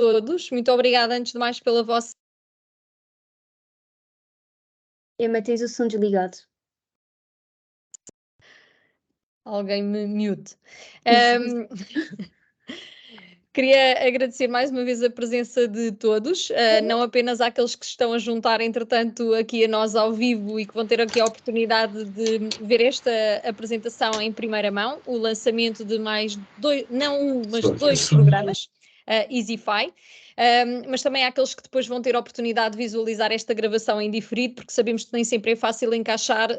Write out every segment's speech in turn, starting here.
todos. Muito obrigada, antes de mais, pela vossa. Emma, tens o som desligado. Alguém me mute. Queria agradecer mais uma vez a presença de todos, não apenas àqueles que estão a juntar, entretanto, aqui a nós ao vivo e que vão ter aqui a oportunidade de ver esta apresentação em primeira mão, o lançamento de mais dois, não um, mas dois programas, EasyFi. Mas também há aqueles que depois vão ter a oportunidade de visualizar esta gravação em diferido, porque sabemos que nem sempre é fácil encaixar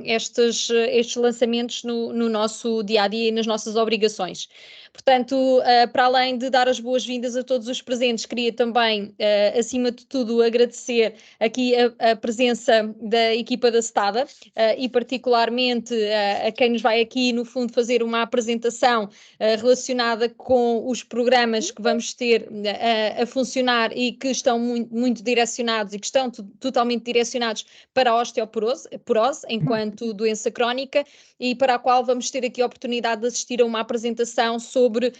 estes lançamentos no nosso dia-a-dia e nas nossas obrigações. Portanto, para além de dar as boas-vindas a todos os presentes, queria também, acima de tudo, agradecer aqui a presença da equipa da Stada e particularmente a quem nos vai aqui, no fundo, fazer uma apresentação relacionada com os programas que vamos ter a funcionar e que estão muito direcionados e que estão totalmente direcionados para a osteoporose enquanto doença crónica, e para a qual vamos ter aqui a oportunidade de assistir a uma apresentação sobre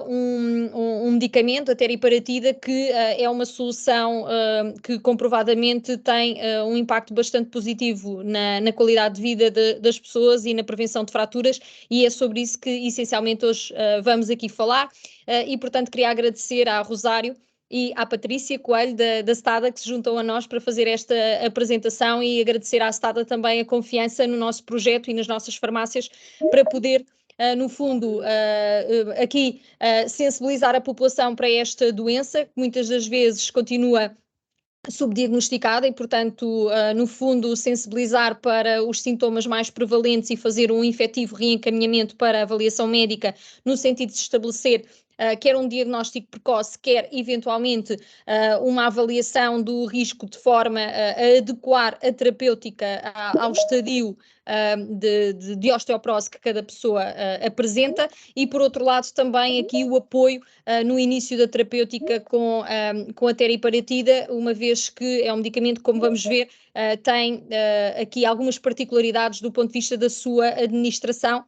um medicamento, a teriparatida, que é uma solução que comprovadamente tem um impacto bastante positivo na qualidade de vida das pessoas e na prevenção de fraturas, e é sobre isso que essencialmente hoje vamos aqui falar. E portanto queria agradecer à Rosário e à Patrícia Coelho da Stada, que se juntam a nós para fazer esta apresentação, e agradecer à Stada também a confiança no nosso projeto e nas nossas farmácias para poder, no fundo, aqui sensibilizar a população para esta doença, que muitas das vezes continua subdiagnosticada, e portanto, no fundo, sensibilizar para os sintomas mais prevalentes e fazer um efetivo reencaminhamento para a avaliação médica, no sentido de se estabelecer quer um diagnóstico precoce, quer eventualmente uma avaliação do risco, de forma a adequar a terapêutica ao estadio de osteoporose que cada pessoa apresenta. E por outro lado também aqui o apoio no início da terapêutica com a teriparatida, uma vez que é um medicamento, como vamos ver, tem aqui algumas particularidades do ponto de vista da sua administração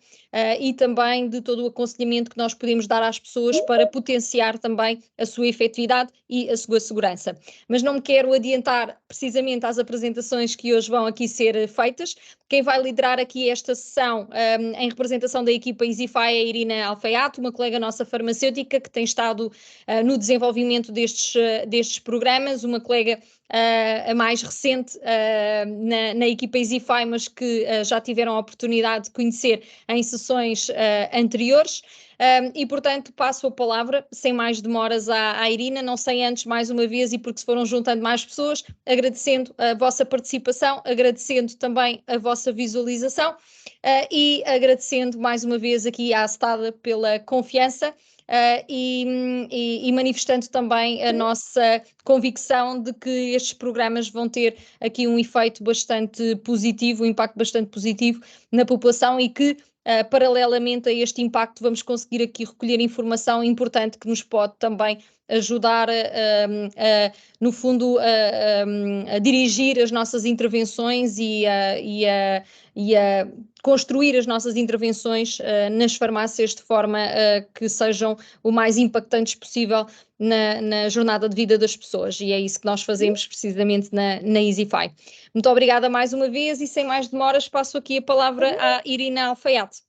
e também de todo o aconselhamento que nós podemos dar às pessoas para potenciar também a sua efetividade e a sua segurança. Mas não me quero adiantar precisamente às apresentações que hoje vão aqui ser feitas. Quem vai liderar aqui esta sessão em representação da equipa EasyFi é a Irina Alfaiate, uma colega nossa farmacêutica que tem estado no desenvolvimento destes programas, uma colega a mais recente na equipa EasyFi, mas que já tiveram a oportunidade de conhecer em sessões anteriores. E, portanto, passo a palavra, sem mais demoras, à Irina, não sei antes, mais uma vez, e porque se foram juntando mais pessoas, agradecendo a vossa participação, agradecendo também a vossa visualização e agradecendo mais uma vez aqui à Stada pela confiança. E manifestando também a nossa convicção de que estes programas vão ter aqui um efeito bastante positivo, um impacto bastante positivo na população, e que paralelamente a este impacto vamos conseguir aqui recolher informação importante que nos pode também ajudar no fundo a dirigir as nossas intervenções e a construir as nossas intervenções nas farmácias de forma que sejam o mais impactantes possível na jornada de vida das pessoas, e é isso que nós fazemos precisamente na EasyFi. Muito obrigada mais uma vez, e sem mais demoras passo aqui a palavra à Irina Alfaiate.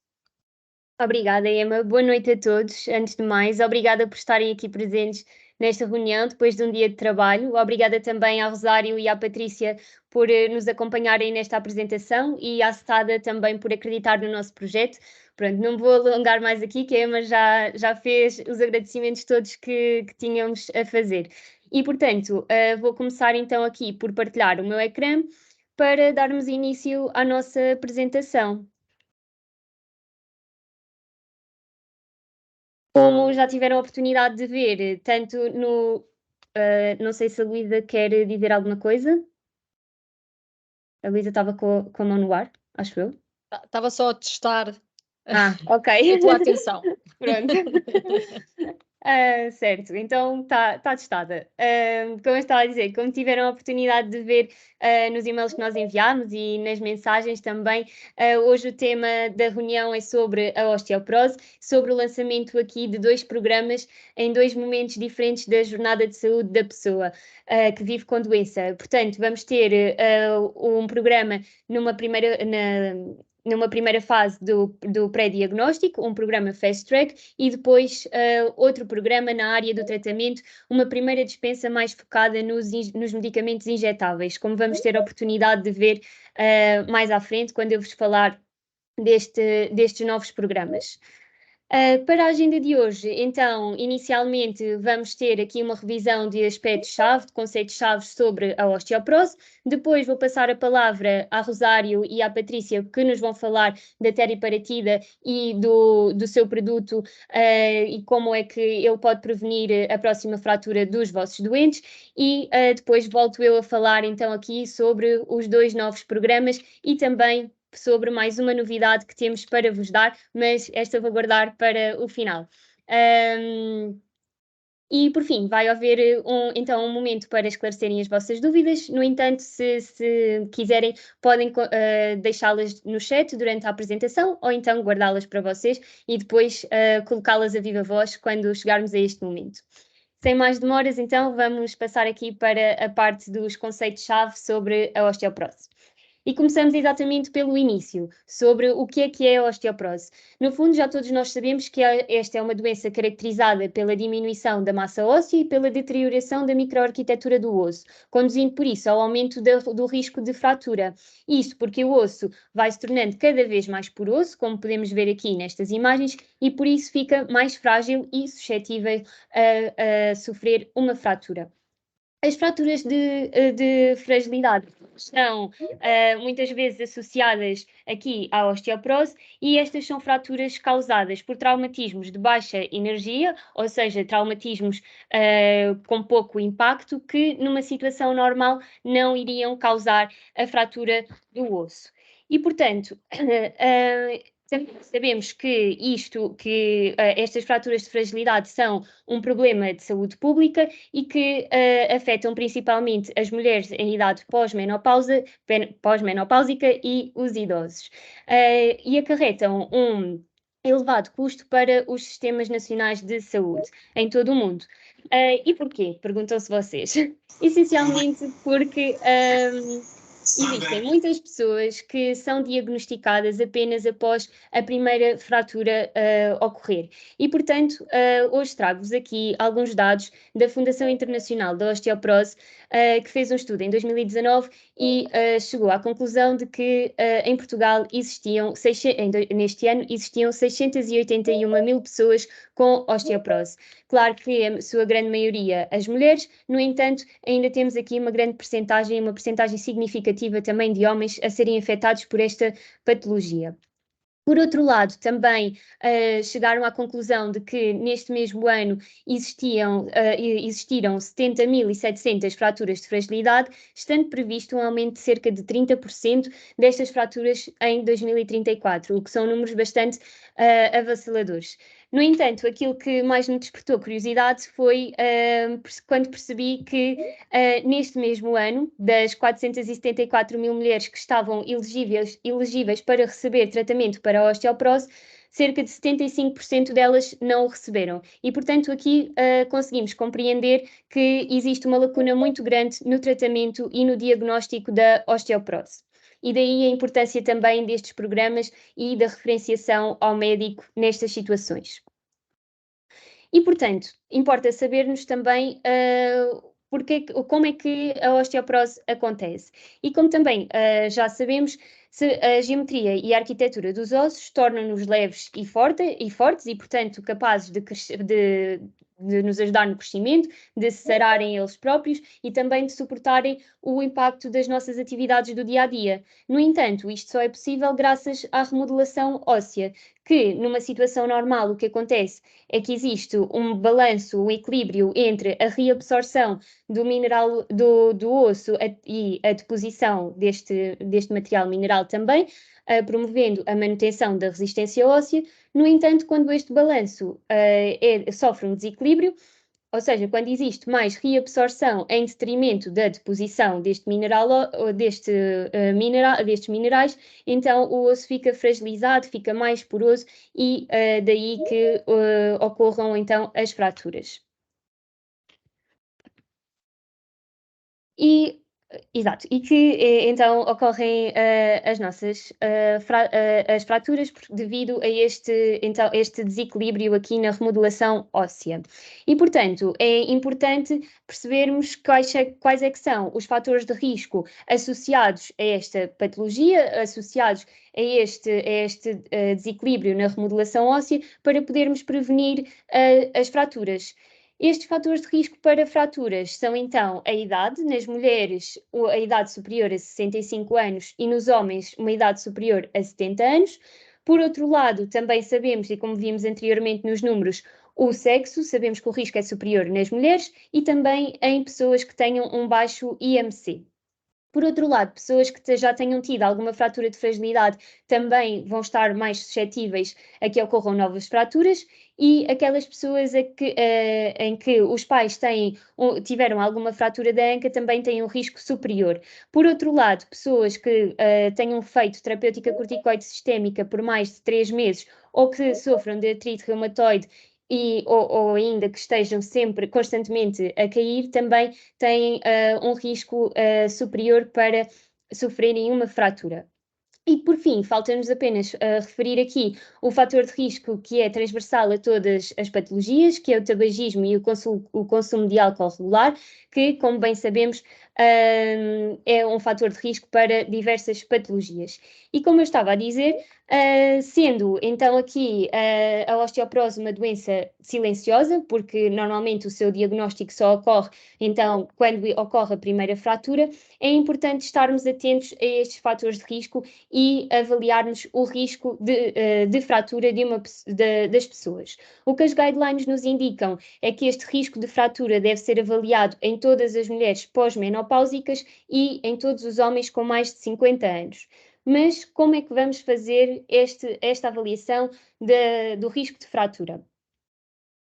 Obrigada, Emma. Boa noite a todos. Antes de mais, obrigada por estarem aqui presentes nesta reunião, depois de um dia de trabalho. Obrigada também ao Rosário e à Patrícia por nos acompanharem nesta apresentação, e à Stada também por acreditar no nosso projeto. Pronto, não vou alongar mais aqui, que a Emma já fez os agradecimentos todos que tínhamos a fazer. E, portanto, vou começar então aqui por partilhar o meu ecrã para darmos início à nossa apresentação. Como já tiveram a oportunidade de ver, tanto no... não sei se a Luísa quer dizer alguma coisa. A Luísa estava com a mão no ar, acho eu. Estava só a testar ok. a tua atenção. Pronto. Certo, então está testada. Como eu estava a dizer, como tiveram a oportunidade de ver nos e-mails que nós enviámos e nas mensagens também, hoje o tema da reunião é sobre a osteoporose, sobre o lançamento aqui de 2 programas em 2 momentos diferentes da jornada de saúde da pessoa que vive com doença. Portanto, vamos ter um programa numa primeira fase do pré-diagnóstico, um programa Fast Track, e depois outro programa na área do tratamento, uma primeira dispensa mais focada nos medicamentos injetáveis, como vamos ter a oportunidade de ver mais à frente, quando eu vos falar destes novos programas. Para a agenda de hoje, então, inicialmente vamos ter aqui uma revisão de aspectos-chave, de conceitos-chave sobre a osteoporose. Depois vou passar a palavra à Rosário e à Patrícia, que nos vão falar da teriparatida e do seu produto e como é que ele pode prevenir a próxima fratura dos vossos doentes. E depois volto eu a falar então aqui sobre os 2 novos programas e também sobre mais uma novidade que temos para vos dar, mas esta vou guardar para o final. E por fim, vai haver então um momento para esclarecerem as vossas dúvidas. No entanto, se quiserem, podem deixá-las no chat durante a apresentação ou então guardá-las para vocês e depois colocá-las a viva voz quando chegarmos a este momento. Sem mais demoras, então, vamos passar aqui para a parte dos conceitos-chave sobre a osteoporose. E começamos exatamente pelo início, sobre o que é a osteoporose. No fundo, já todos nós sabemos que esta é uma doença caracterizada pela diminuição da massa óssea e pela deterioração da microarquitetura do osso, conduzindo por isso ao aumento do risco de fratura. Isto porque o osso vai se tornando cada vez mais poroso, como podemos ver aqui nestas imagens, e por isso fica mais frágil e suscetível a sofrer uma fratura. As fraturas de fragilidade estão muitas vezes associadas aqui à osteoporose e estas são fraturas causadas por traumatismos de baixa energia, ou seja, traumatismos com pouco impacto, que numa situação normal não iriam causar a fratura do osso. E, portanto, sabemos que estas fraturas de fragilidade são um problema de saúde pública e que afetam principalmente as mulheres em idade pós-menopáusica e os idosos. E acarretam um elevado custo para os sistemas nacionais de saúde em todo o mundo. E porquê? Perguntam-se vocês. Essencialmente porque existem muitas pessoas que são diagnosticadas apenas após a primeira fratura ocorrer. E, portanto, hoje trago-vos aqui alguns dados da Fundação Internacional da Osteoporose, que fez um estudo em 2019 e chegou à conclusão de que em Portugal neste ano existiam 681 mil pessoas com osteoporose. Claro que a sua grande maioria as mulheres, no entanto, ainda temos aqui uma percentagem significativa também de homens a serem afetados por esta patologia. Por outro lado, também chegaram à conclusão de que neste mesmo ano existiram 70.700 fraturas de fragilidade, estando previsto um aumento de cerca de 30% destas fraturas em 2034, o que são números bastante avassaladores. No entanto, aquilo que mais me despertou curiosidade foi quando percebi que neste mesmo ano, das 474 mil mulheres que estavam elegíveis para receber tratamento para a osteoporose, cerca de 75% delas não o receberam. E, portanto, aqui conseguimos compreender que existe uma lacuna muito grande no tratamento e no diagnóstico da osteoporose. E daí a importância também destes programas e da referenciação ao médico nestas situações. E, portanto, importa sabermos também como é que a osteoporose acontece. E como também já sabemos, a geometria e a arquitetura dos ossos tornam-nos leves e fortes e, portanto, capazes de nos ajudar no crescimento, de se sararem eles próprios e também de suportarem o impacto das nossas atividades do dia a dia. No entanto, isto só é possível graças à remodelação óssea, que numa situação normal o que acontece é que existe um balanço, um equilíbrio entre a reabsorção do mineral do osso e a deposição deste material mineral também, promovendo a manutenção da resistência óssea. No entanto, quando este balanço sofre um desequilíbrio, ou seja, quando existe mais reabsorção em detrimento da deposição destes minerais, então o osso fica fragilizado, fica mais poroso e daí que ocorram então as fraturas. Exato, e que então ocorrem as fraturas devido a este desequilíbrio aqui na remodelação óssea. E, portanto, é importante percebermos quais é que são os fatores de risco associados a esta patologia, associados a este desequilíbrio na remodelação óssea, para podermos prevenir as fraturas. Estes fatores de risco para fraturas são então a idade, nas mulheres a idade superior a 65 anos e nos homens uma idade superior a 70 anos. Por outro lado, também sabemos, e como vimos anteriormente nos números, o sexo, sabemos que o risco é superior nas mulheres e também em pessoas que tenham um baixo IMC. Por outro lado, pessoas que já tenham tido alguma fratura de fragilidade também vão estar mais suscetíveis a que ocorram novas fraturas, e aquelas pessoas em que os pais tiveram alguma fratura da anca também têm um risco superior. Por outro lado, pessoas que tenham feito terapêutica corticoide sistémica por mais de 3 meses ou que sofram de artrite reumatoide ou ainda que estejam sempre constantemente a cair, também têm um risco superior para sofrerem uma fratura. E, por fim, falta-nos apenas referir aqui o fator de risco que é transversal a todas as patologias, que é o tabagismo e o consumo de álcool regular, que, como bem sabemos, é um fator de risco para diversas patologias. E como eu estava a dizer, sendo então aqui a osteoporose uma doença silenciosa, porque normalmente o seu diagnóstico só ocorre então quando ocorre a primeira fratura, é importante estarmos atentos a estes fatores de risco e avaliarmos o risco de fratura das pessoas. O que as guidelines nos indicam é que este risco de fratura deve ser avaliado em todas as mulheres pós-menopáusicas e em todos os homens com mais de 50 anos. Mas como é que vamos fazer esta avaliação do risco de fratura?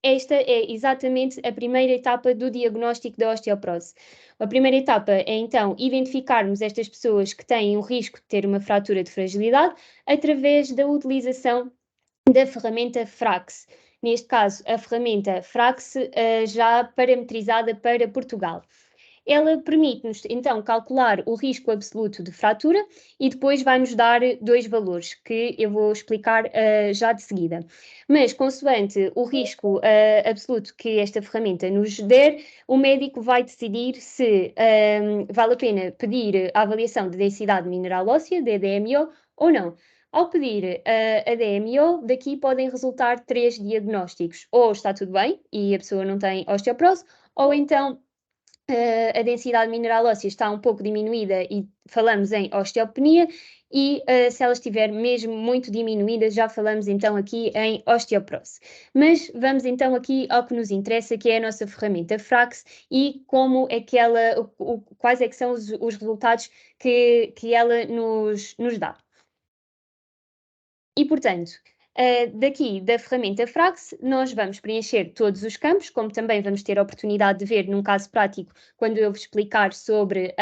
Esta é exatamente a primeira etapa do diagnóstico da osteoporose. A primeira etapa é então identificarmos estas pessoas que têm o risco de ter uma fratura de fragilidade através da utilização da ferramenta FRAX. Neste caso, a ferramenta FRAX já parametrizada para Portugal. Ela permite-nos, então, calcular o risco absoluto de fratura e depois vai-nos dar 2 valores, que eu vou explicar já de seguida. Mas, consoante o risco absoluto que esta ferramenta nos der, o médico vai decidir se vale a pena pedir a avaliação de densidade mineral óssea, DDMO, ou não. Ao pedir a DMO, daqui podem resultar 3 diagnósticos. Ou está tudo bem e a pessoa não tem osteoporose, ou então a densidade mineral óssea está um pouco diminuída e falamos em osteopenia, e se ela estiver mesmo muito diminuída, já falamos então aqui em osteoporose. Mas vamos então aqui ao que nos interessa, que é a nossa ferramenta FRAX e como é que quais é que são os resultados que ela nos dá. E, portanto, daqui da ferramenta Frax, nós vamos preencher todos os campos, como também vamos ter a oportunidade de ver num caso prático, quando eu vos explicar sobre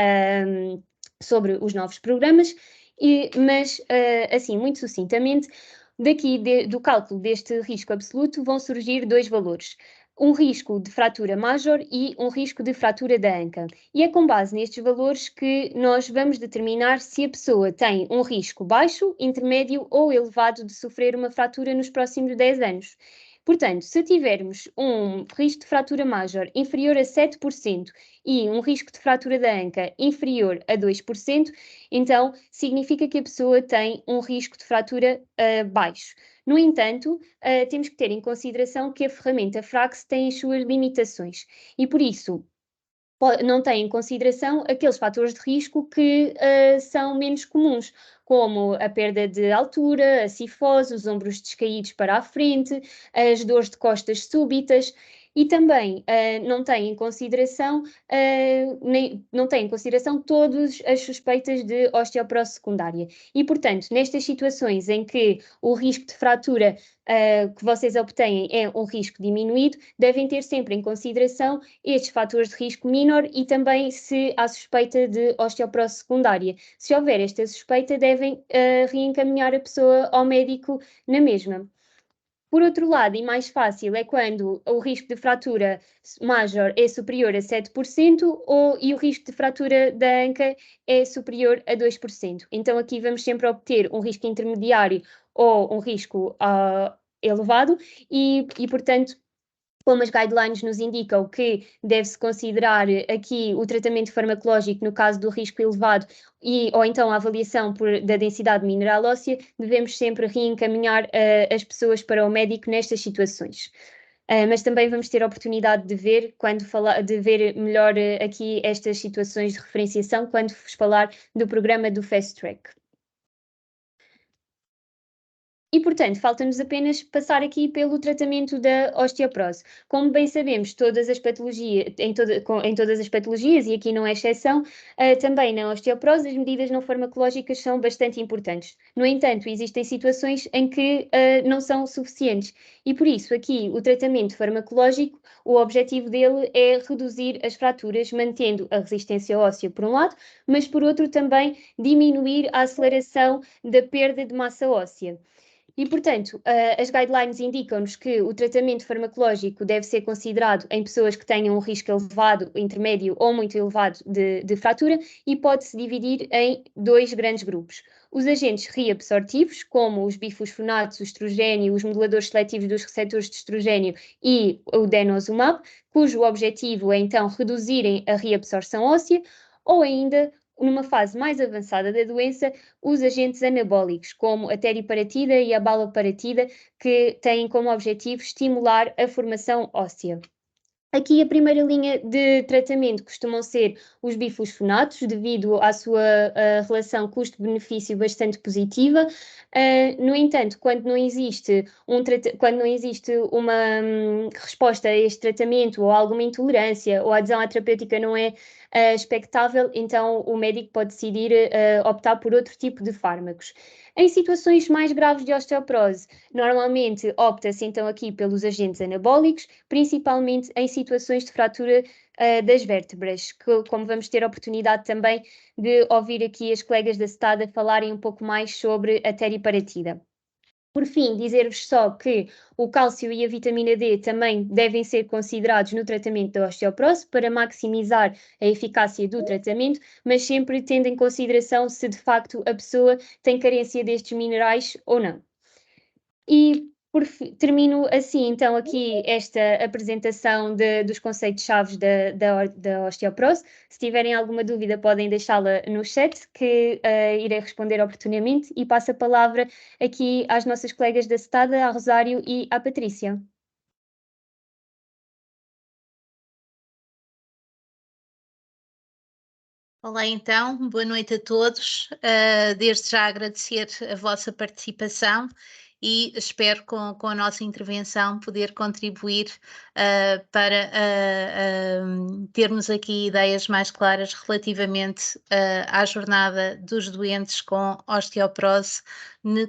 os novos programas, mas, assim, muito sucintamente, daqui do cálculo deste risco absoluto vão surgir 2 valores. Um risco de fratura major e um risco de fratura da anca. E é com base nestes valores que nós vamos determinar se a pessoa tem um risco baixo, intermédio ou elevado de sofrer uma fratura nos próximos 10 anos. Portanto, se tivermos um risco de fratura major inferior a 7% e um risco de fratura da anca inferior a 2%, então significa que a pessoa tem um risco de fratura baixo. No entanto, temos que ter em consideração que a ferramenta Frax tem as suas limitações e, por isso, não tem em consideração aqueles fatores de risco que são menos comuns, como a perda de altura, a cifose, os ombros descaídos para a frente, as dores de costas súbitas. e também não tem em consideração, não tem em consideração todas as suspeitas de osteoporose secundária. E, portanto, nestas situações em que o risco de fratura que vocês obtêm é um risco diminuído, devem ter sempre em consideração estes fatores de risco menor e também se há suspeita de osteoporose secundária. Se houver esta suspeita, devem reencaminhar a pessoa ao médico na mesma. Por outro lado, e mais fácil, é quando o risco de fratura major é superior a 7% e o risco de fratura da anca é superior a 2%. Então aqui vamos sempre obter um risco intermediário ou um risco elevado portanto, como as guidelines nos indicam que deve-se considerar aqui o tratamento farmacológico no caso do risco elevado ou então a avaliação da densidade mineral óssea, devemos sempre reencaminhar as pessoas para o médico nestas situações. Mas também vamos ter a oportunidade de ver, de ver melhor aqui estas situações de referenciação quando vos falar do programa do Fast Track. E, portanto, falta-nos apenas passar aqui pelo tratamento da osteoporose. Como bem sabemos, todas as patologias, em todas as patologias, e aqui não é exceção, também na osteoporose as medidas não farmacológicas são bastante importantes. No entanto, existem situações em que não são suficientes e, por isso, aqui o tratamento farmacológico, o objetivo dele é reduzir as fraturas, mantendo a resistência óssea por um lado, mas por outro também diminuir a aceleração da perda de massa óssea. E, portanto, as guidelines indicam-nos que o tratamento farmacológico deve ser considerado em pessoas que tenham um risco elevado, intermédio ou muito elevado de fratura e pode-se dividir em dois grandes grupos. Os agentes reabsortivos, como os bifosfonatos, o estrogênio, os moduladores seletivos dos receptores de estrogênio e o denosumab, cujo objetivo é então reduzirem a reabsorção óssea, ou ainda numa fase mais avançada da doença, os agentes anabólicos, como a teriparatida e a baloparatida, que têm como objetivo estimular a formação óssea. Aqui a primeira linha de tratamento costumam ser os bifosfonatos, devido à sua relação custo-benefício bastante positiva. No entanto, quando não existe uma resposta a este tratamento ou alguma intolerância ou a adesão à terapêutica não é expectável, então o médico pode decidir optar por outro tipo de fármacos. Em situações mais graves de osteoporose, normalmente opta-se então aqui pelos agentes anabólicos, principalmente em situações de fratura das vértebras, como vamos ter a oportunidade também de ouvir aqui as colegas da STADA falarem um pouco mais sobre a teriparatida. Por fim, dizer-vos só que o cálcio e a vitamina D também devem ser considerados no tratamento da osteoporose para maximizar a eficácia do tratamento, mas sempre tendo em consideração se de facto a pessoa tem carência destes minerais ou não. E termino assim então aqui esta apresentação dos conceitos-chave da osteoporose. Se tiverem alguma dúvida podem deixá-la no chat que irei responder oportunamente e passo a palavra aqui às nossas colegas da STADA, à Rosário e à Patrícia. Olá, então, boa noite a todos. Desde já agradecer a vossa participação e espero com a nossa intervenção poder contribuir para termos aqui ideias mais claras relativamente à jornada dos doentes com osteoporose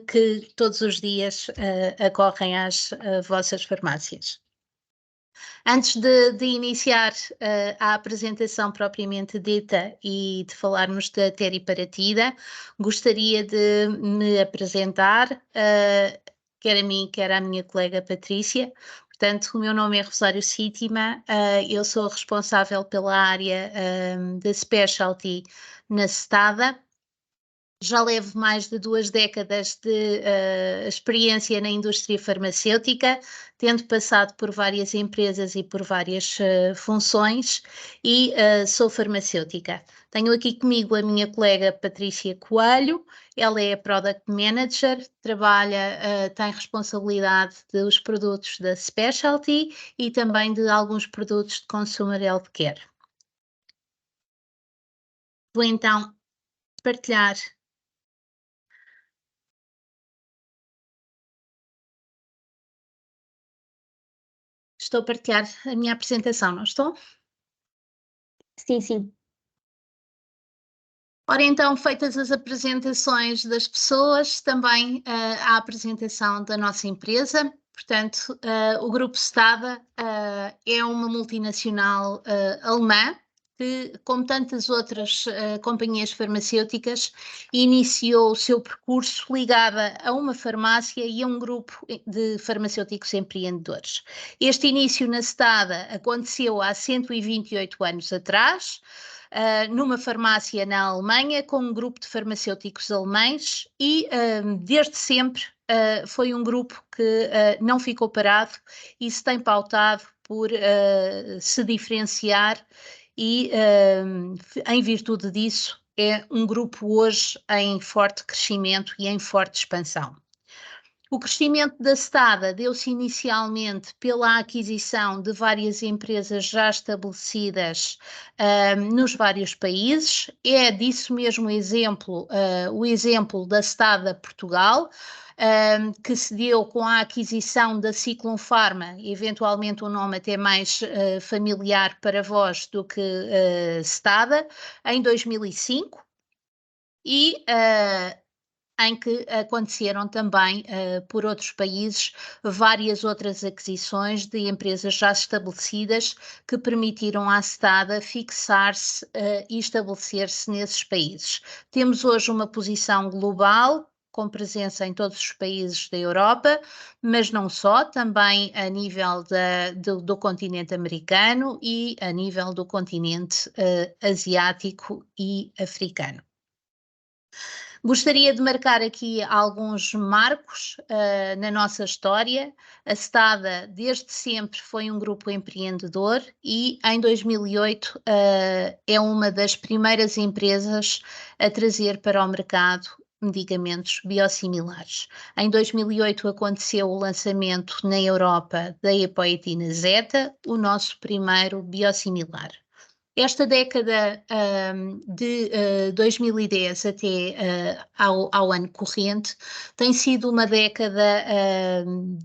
que todos os dias acorrem às vossas farmácias. Antes de iniciar a apresentação propriamente dita e de falarmos da teriparatida, gostaria de me apresentar, quer a mim, quer à minha colega Patrícia. Portanto, o meu nome é Rosário Síttima, eu sou responsável pela área da Specialty na STADA. Já levo mais de 2 décadas de experiência na indústria farmacêutica, tendo passado por várias empresas e por várias funções, e sou farmacêutica. Tenho aqui comigo a minha colega Patrícia Coelho, ela é Product Manager, tem responsabilidade dos produtos da Specialty e também de alguns produtos de Consumer Healthcare. Vou então partilhar. estou a partilhar a minha apresentação, não estou? Sim, sim. Ora, então, feitas as apresentações das pessoas, também a apresentação da nossa empresa. Portanto, o Grupo Stada é uma multinacional alemã que, como tantas outras companhias farmacêuticas, iniciou o seu percurso ligada a uma farmácia e a um grupo de farmacêuticos empreendedores. Este início na Stada aconteceu há 128 anos atrás, numa farmácia na Alemanha, com um grupo de farmacêuticos alemães e, desde sempre, foi um grupo que não ficou parado e se tem pautado por se diferenciar e, em virtude disso, é um grupo hoje em forte crescimento e em forte expansão. O crescimento da Stada deu-se inicialmente pela aquisição de várias empresas já estabelecidas nos vários países. É disso mesmo exemplo, o exemplo da Stada Portugal, que se deu com a aquisição da Ciclum Pharma, eventualmente um nome até mais familiar para vós do que Stada, em 2005. E em que aconteceram também, por outros países, várias outras aquisições de empresas já estabelecidas que permitiram à Stada fixar-se e estabelecer-se nesses países. Temos hoje uma posição global, com presença em todos os países da Europa, mas não só, também a nível do continente americano e a nível do continente asiático e africano. Gostaria de marcar aqui alguns marcos na nossa história. A Stada, desde sempre, foi um grupo empreendedor e, em 2008, é uma das primeiras empresas a trazer para o mercado medicamentos biosimilares. Em 2008 aconteceu o lançamento na Europa da Epoetina Zeta, o nosso primeiro biosimilar. Esta década de 2010 até ao ano corrente tem sido uma década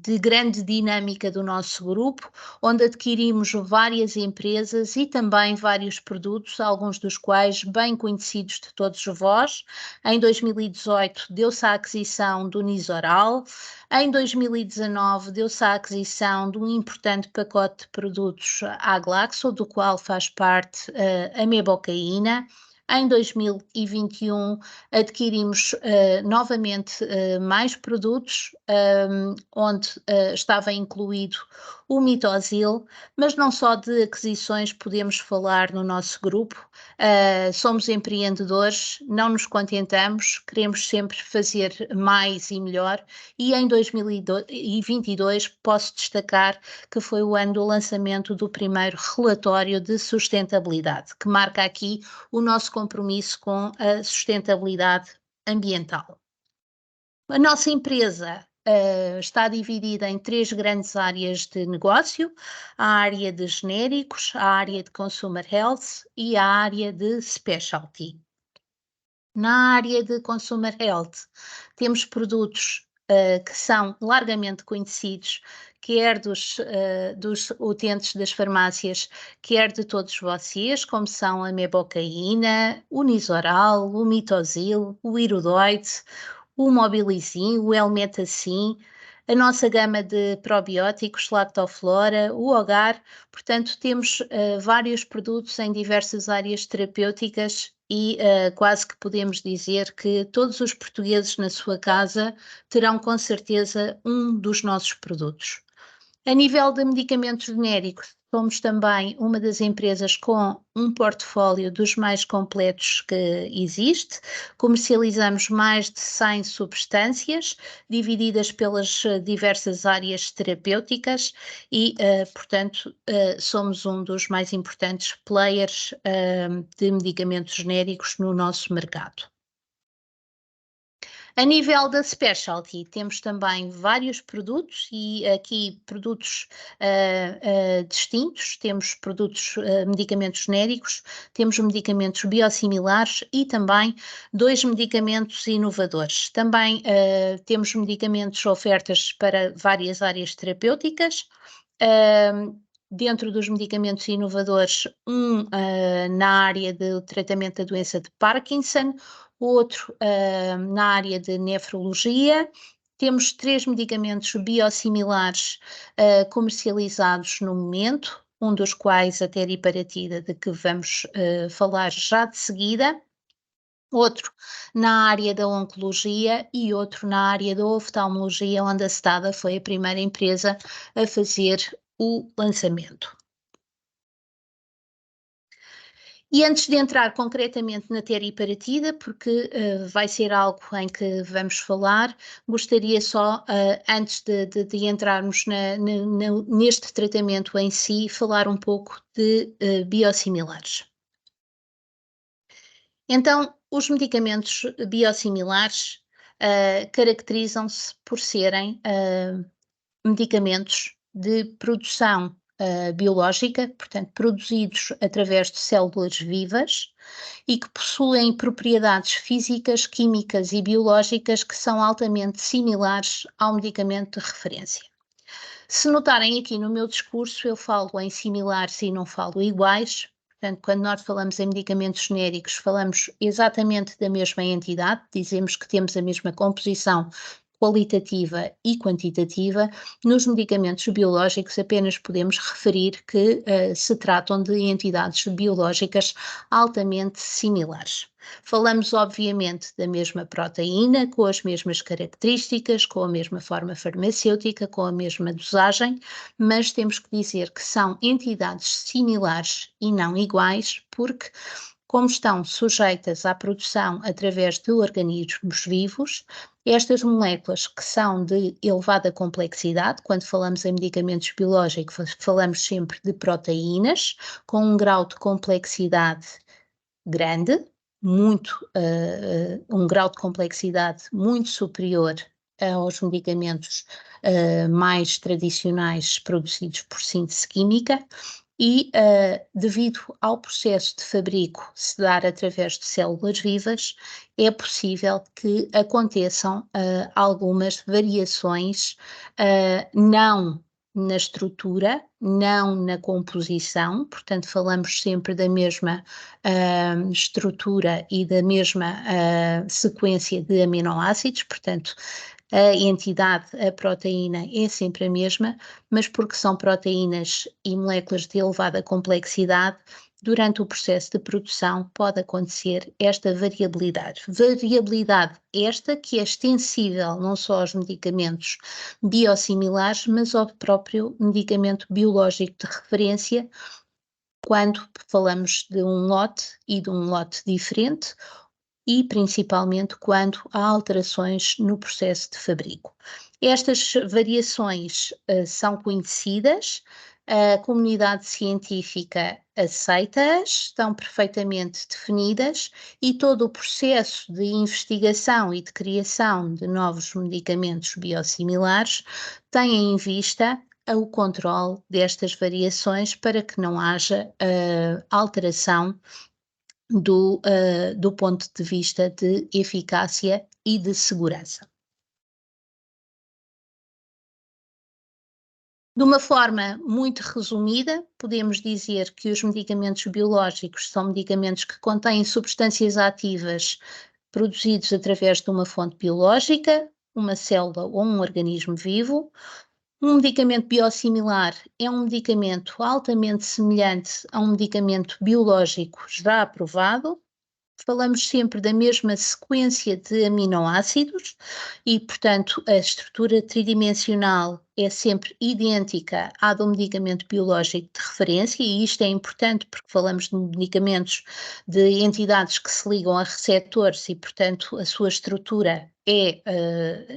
de grande dinâmica do nosso grupo, onde adquirimos várias empresas e também vários produtos, alguns dos quais bem conhecidos de todos vós. Em 2018 deu-se a aquisição do Nizoral. Em 2019 deu-se a aquisição de um importante pacote de produtos à Glaxo, do qual faz parte a Mebocaína. Em 2021 adquirimos novamente mais produtos, onde estava incluído o Mitosil, mas não só de aquisições podemos falar no nosso grupo. Somos empreendedores, não nos contentamos, queremos sempre fazer mais e melhor, e em 2022 posso destacar que foi o ano do lançamento do primeiro relatório de sustentabilidade, que marca aqui o nosso compromisso com a sustentabilidade ambiental. A nossa empresa está dividida em 3 grandes áreas de negócio: a área de genéricos, a área de consumer health e a área de specialty. Na área de consumer health temos produtos que são largamente conhecidos, quer dos utentes das farmácias, quer de todos vocês, como são a Mebocaína, o Nizoral, o Mitosil, o Irudoide, o Mobilizin, o Elmetacin, a nossa gama de probióticos, Lactoflora, o Hogar. Portanto, temos vários produtos em diversas áreas terapêuticas e quase que podemos dizer que todos os portugueses na sua casa terão com certeza um dos nossos produtos. A nível de medicamentos genéricos, somos também uma das empresas com um portfólio dos mais completos que existe. Comercializamos mais de 100 substâncias, divididas pelas diversas áreas terapêuticas e, portanto, somos um dos mais importantes players de medicamentos genéricos no nosso mercado. A nível da specialty, temos também vários produtos e aqui produtos distintos. Temos produtos, medicamentos genéricos, temos medicamentos biosimilares e também 2 medicamentos inovadores. Também temos medicamentos ofertas para várias áreas terapêuticas dentro dos medicamentos inovadores, na área do tratamento da doença de Parkinson, outro na área de nefrologia. Temos 3 medicamentos biosimilares comercializados no momento, um dos quais a teriparatida, de que vamos falar já de seguida, outro na área da oncologia e outro na área da oftalmologia, onde a Stada foi a primeira empresa a fazer o lançamento. E antes de entrar concretamente na teriparatida, porque vai ser algo em que vamos falar, gostaria só, antes de entrarmos neste tratamento em si, falar um pouco de biosimilares. Então, os medicamentos biosimilares caracterizam-se por serem medicamentos de produção biológica, portanto, produzidos através de células vivas e que possuem propriedades físicas, químicas e biológicas que são altamente similares ao medicamento de referência. Se notarem aqui no meu discurso, eu falo em similares e não falo iguais. Portanto, quando nós falamos em medicamentos genéricos, falamos exatamente da mesma entidade, dizemos que temos a mesma composição qualitativa e quantitativa. Nos medicamentos biológicos apenas podemos referir que se tratam de entidades biológicas altamente similares. Falamos, obviamente, da mesma proteína, com as mesmas características, com a mesma forma farmacêutica, com a mesma dosagem, mas temos que dizer que são entidades similares e não iguais, porque, como estão sujeitas à produção através de organismos vivos, estas moléculas que são de elevada complexidade, quando falamos em medicamentos biológicos, falamos sempre de proteínas, com um grau de complexidade grande, um grau de complexidade muito superior aos medicamentos mais tradicionais produzidos por síntese química e, devido ao processo de fabrico se dar através de células vivas, é possível que aconteçam algumas variações, não na estrutura, não na composição, portanto falamos sempre da mesma estrutura e da mesma sequência de aminoácidos, portanto a entidade, a proteína é sempre a mesma, mas porque são proteínas e moléculas de elevada complexidade, durante o processo de produção pode acontecer esta variabilidade. Variabilidade esta que é extensível não só aos medicamentos biosimilares, mas ao próprio medicamento biológico de referência, quando falamos de um lote e de um lote diferente, e principalmente quando há alterações no processo de fabrico. Estas variações são conhecidas, a comunidade científica aceita-as, estão perfeitamente definidas e todo o processo de investigação e de criação de novos medicamentos biosimilares tem em vista o controle destas variações para que não haja alteração do ponto de vista de eficácia e de segurança. De uma forma muito resumida, podemos dizer que os medicamentos biológicos são medicamentos que contêm substâncias ativas produzidos através de uma fonte biológica, uma célula ou um organismo vivo. Um medicamento biosimilar é um medicamento altamente semelhante a um medicamento biológico já aprovado. Falamos sempre da mesma sequência de aminoácidos e, portanto, a estrutura tridimensional é sempre idêntica à do medicamento biológico de referência, e isto é importante porque falamos de medicamentos de entidades que se ligam a receptores e, portanto, a sua estrutura é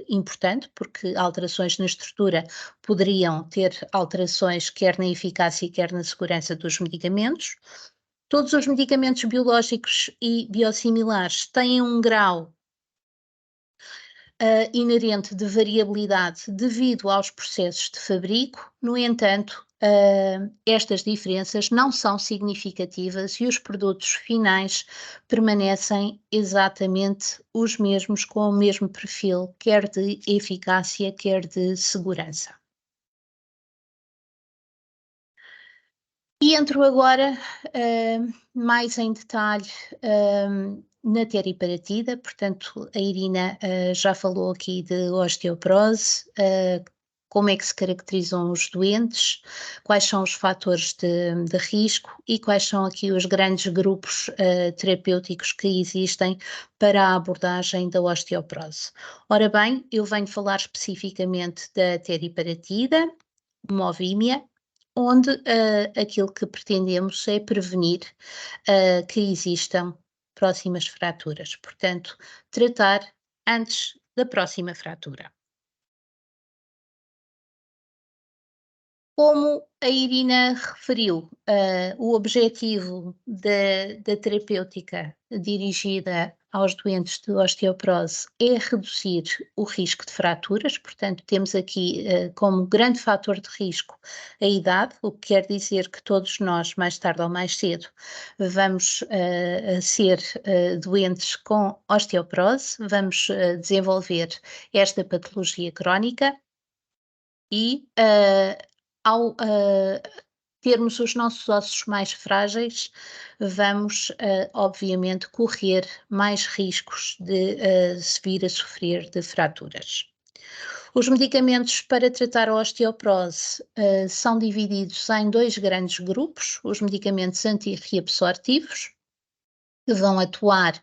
importante, porque alterações na estrutura poderiam ter alterações quer na eficácia, quer na segurança dos medicamentos. Todos os medicamentos biológicos e biosimilares têm um grau inerente de variabilidade devido aos processos de fabrico. No entanto, estas diferenças não são significativas e os produtos finais permanecem exatamente os mesmos, com o mesmo perfil, quer de eficácia, quer de segurança. E entro agora mais em detalhe na teriparatida, portanto a Irina já falou aqui de osteoporose, como é que se caracterizam os doentes, quais são os fatores de risco e quais são aqui os grandes grupos terapêuticos que existem para a abordagem da osteoporose. Ora bem, eu venho falar especificamente da teriparatida, uma ovímia, onde aquilo que pretendemos é prevenir que existam próximas fraturas, portanto, tratar antes da próxima fratura. Como a Irina referiu, o objetivo da terapêutica dirigida aos doentes de osteoporose é reduzir o risco de fraturas, portanto, temos aqui como grande fator de risco a idade, o que quer dizer que todos nós, mais tarde ou mais cedo, vamos ser doentes com osteoporose, vamos desenvolver esta patologia crónica e ao termos os nossos ossos mais frágeis, vamos obviamente correr mais riscos de se vir a sofrer de fraturas. Os medicamentos para tratar a osteoporose são divididos em dois grandes grupos, os medicamentos antirreabsortivos, que vão atuar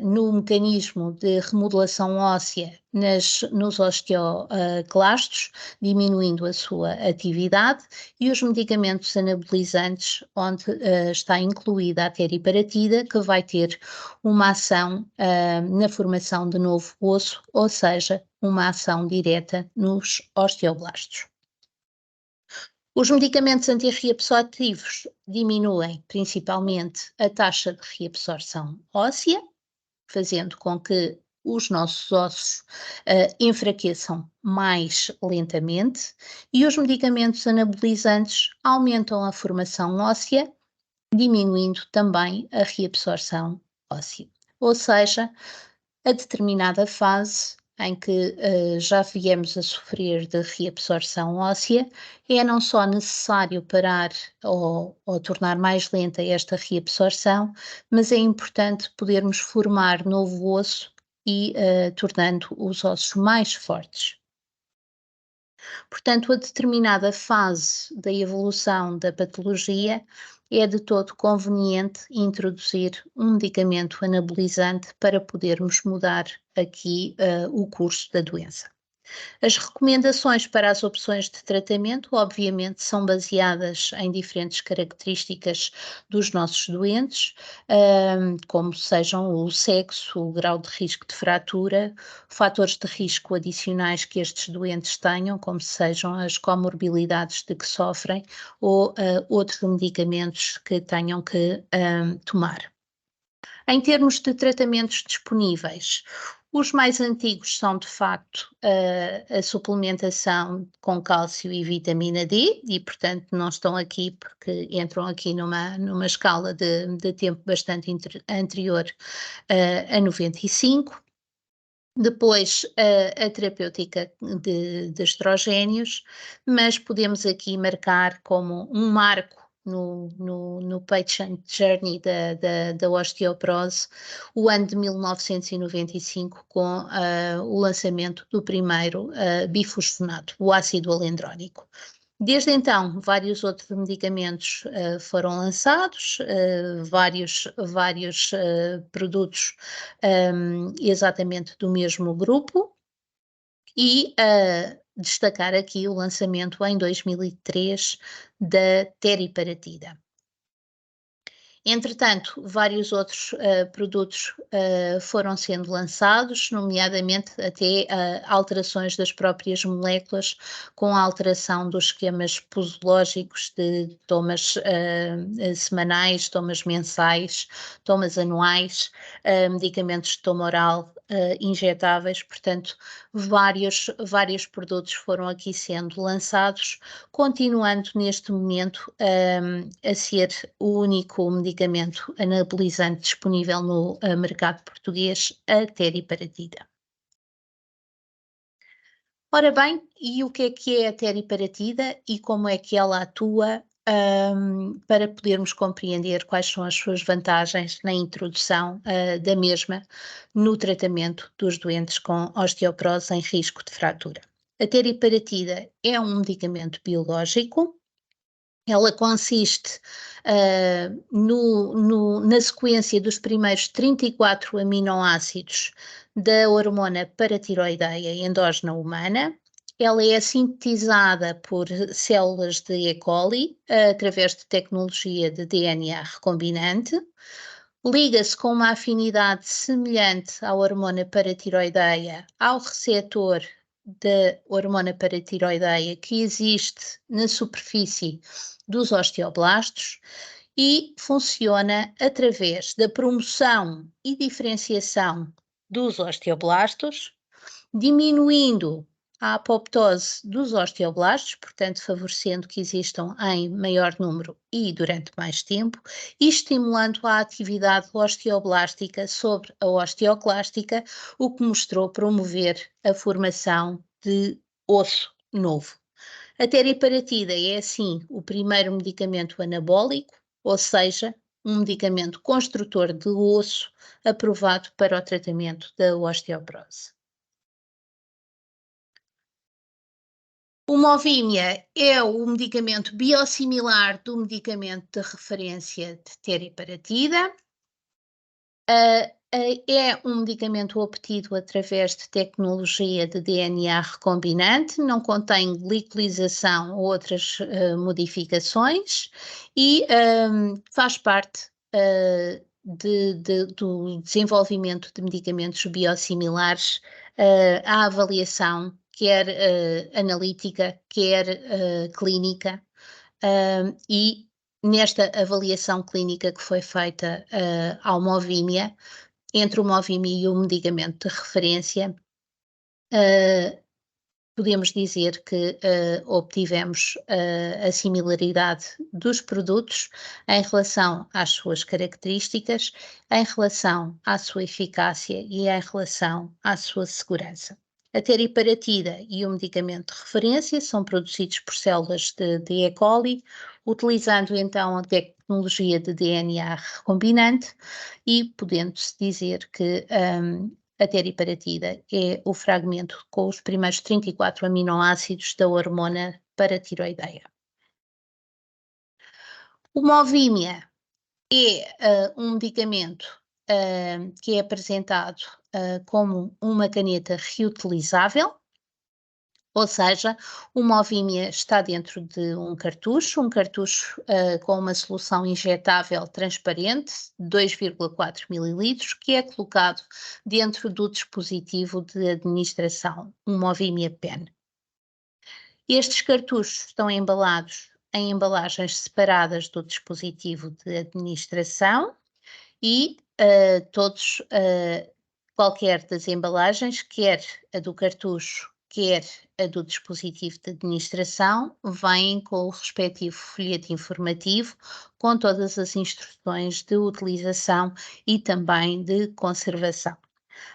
no mecanismo de remodelação óssea nos osteoclastos, diminuindo a sua atividade, e os medicamentos anabolizantes, onde está incluída a teriparatida, que vai ter uma ação na formação de novo osso, ou seja, uma ação direta nos osteoblastos. Os medicamentos antirreabsortivos diminuem principalmente a taxa de reabsorção óssea, fazendo com que os nossos ossos enfraqueçam mais lentamente, e os medicamentos anabolizantes aumentam a formação óssea, diminuindo também a reabsorção óssea. Ou seja, a determinada fase em que já viemos a sofrer de reabsorção óssea, é não só necessário parar ou tornar mais lenta esta reabsorção, mas é importante podermos formar novo osso e tornando os ossos mais fortes. Portanto, a determinada fase da evolução da patologia é de todo conveniente introduzir um medicamento anabolizante para podermos mudar aqui o curso da doença. As recomendações para as opções de tratamento, obviamente, são baseadas em diferentes características dos nossos doentes, como sejam o sexo, o grau de risco de fratura, fatores de risco adicionais que estes doentes tenham, como sejam as comorbilidades de que sofrem ou outros medicamentos que tenham que tomar. Em termos de tratamentos disponíveis, os mais antigos são, de facto, a suplementação com cálcio e vitamina D, e, portanto, não estão aqui porque entram aqui numa escala de tempo bastante anterior a 95. Depois, a terapêutica de estrogénios, mas podemos aqui marcar como um marco no patient journey da osteoporose, o ano de 1995, com o lançamento do primeiro bifosfonato, o ácido alendrónico. Desde então, vários outros medicamentos foram lançados, vários produtos exatamente do mesmo grupo, e destacar aqui o lançamento em 2003 da teriparatida. Entretanto, vários outros produtos foram sendo lançados, nomeadamente até alterações das próprias moléculas, com a alteração dos esquemas posológicos de tomas semanais, tomas mensais, tomas anuais, medicamentos de toma oral injetáveis, portanto, vários produtos foram aqui sendo lançados, continuando neste momento a ser o único medicamento anabolizante disponível no mercado português, a teriparatida. Ora bem, e o que é a teriparatida e como é que ela atua para podermos compreender quais são as suas vantagens na introdução da mesma no tratamento dos doentes com osteoporose em risco de fratura. A teriparatida é um medicamento biológico. Ela consiste na sequência dos primeiros 34 aminoácidos da hormona paratiroideia endógena humana. Ela é sintetizada por células de E. coli através de tecnologia de DNA recombinante. Liga-se com uma afinidade semelhante à hormona paratiroideia ao receptor da hormona paratiroideia que existe na superfície dos osteoblastos e funciona através da promoção e diferenciação dos osteoblastos, diminuindo a apoptose dos osteoblastos, portanto favorecendo que existam em maior número e durante mais tempo, e estimulando a atividade osteoblástica sobre a osteoclástica, o que mostrou promover a formação de osso novo. A teriparatida é, assim, o primeiro medicamento anabólico, ou seja, um medicamento construtor de osso aprovado para o tratamento da osteoporose. O Movimia é o medicamento biosimilar do medicamento de referência de teriparatida. É um medicamento obtido através de tecnologia de DNA recombinante, não contém glicolização ou outras modificações e faz parte do desenvolvimento de medicamentos biosimilares à avaliação, quer analítica, quer clínica, e nesta avaliação clínica que foi feita ao Movimia, entre o Movimia e o medicamento de referência, podemos dizer que obtivemos a similaridade dos produtos em relação às suas características, em relação à sua eficácia e em relação à sua segurança. A teriparatida e o medicamento de referência são produzidos por células de E. coli, utilizando então a tecnologia de DNA recombinante e podendo-se dizer que a teriparatida é o fragmento com os primeiros 34 aminoácidos da hormona paratiroideia. O Movimia é um medicamento que é apresentado como uma caneta reutilizável, ou seja, o Movimia está dentro de um cartucho com uma solução injetável transparente, 2,4 ml, que é colocado dentro do dispositivo de administração, um Movimia Pen. Estes cartuchos estão embalados em embalagens separadas do dispositivo de administração e qualquer das embalagens, quer a do cartucho, quer a do dispositivo de administração, vêm com o respectivo folheto informativo, com todas as instruções de utilização e também de conservação.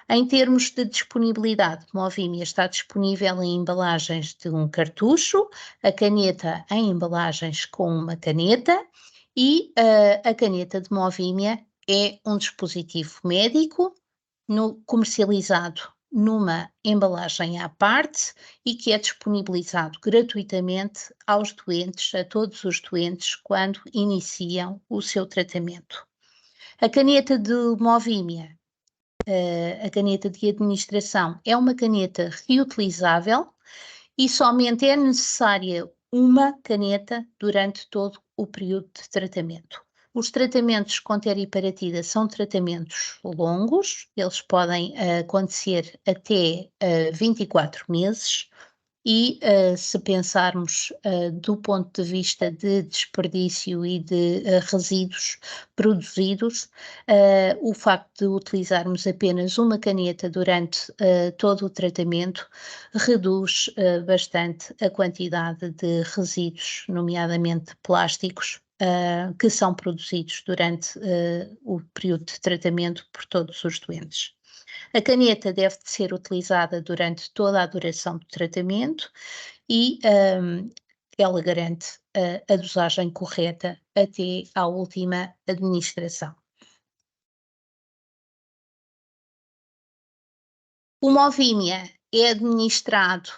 Em termos de disponibilidade, o Movimia está disponível em embalagens de um cartucho, a caneta em embalagens com uma caneta e a caneta de Movimia é um dispositivo médico comercializado numa embalagem à parte e que é disponibilizado gratuitamente aos doentes, a todos os doentes, quando iniciam o seu tratamento. A caneta de Movimia, a caneta de administração, é uma caneta reutilizável e somente é necessária uma caneta durante todo o período de tratamento. Os tratamentos com teriparatida são tratamentos longos, eles podem acontecer até 24 meses e se pensarmos do ponto de vista de desperdício e de resíduos produzidos, o facto de utilizarmos apenas uma caneta durante todo o tratamento reduz bastante a quantidade de resíduos, nomeadamente plásticos, que são produzidos durante o período de tratamento por todos os doentes. A caneta deve ser utilizada durante toda a duração do tratamento e ela garante a dosagem correta até à última administração. O Movimia é administrado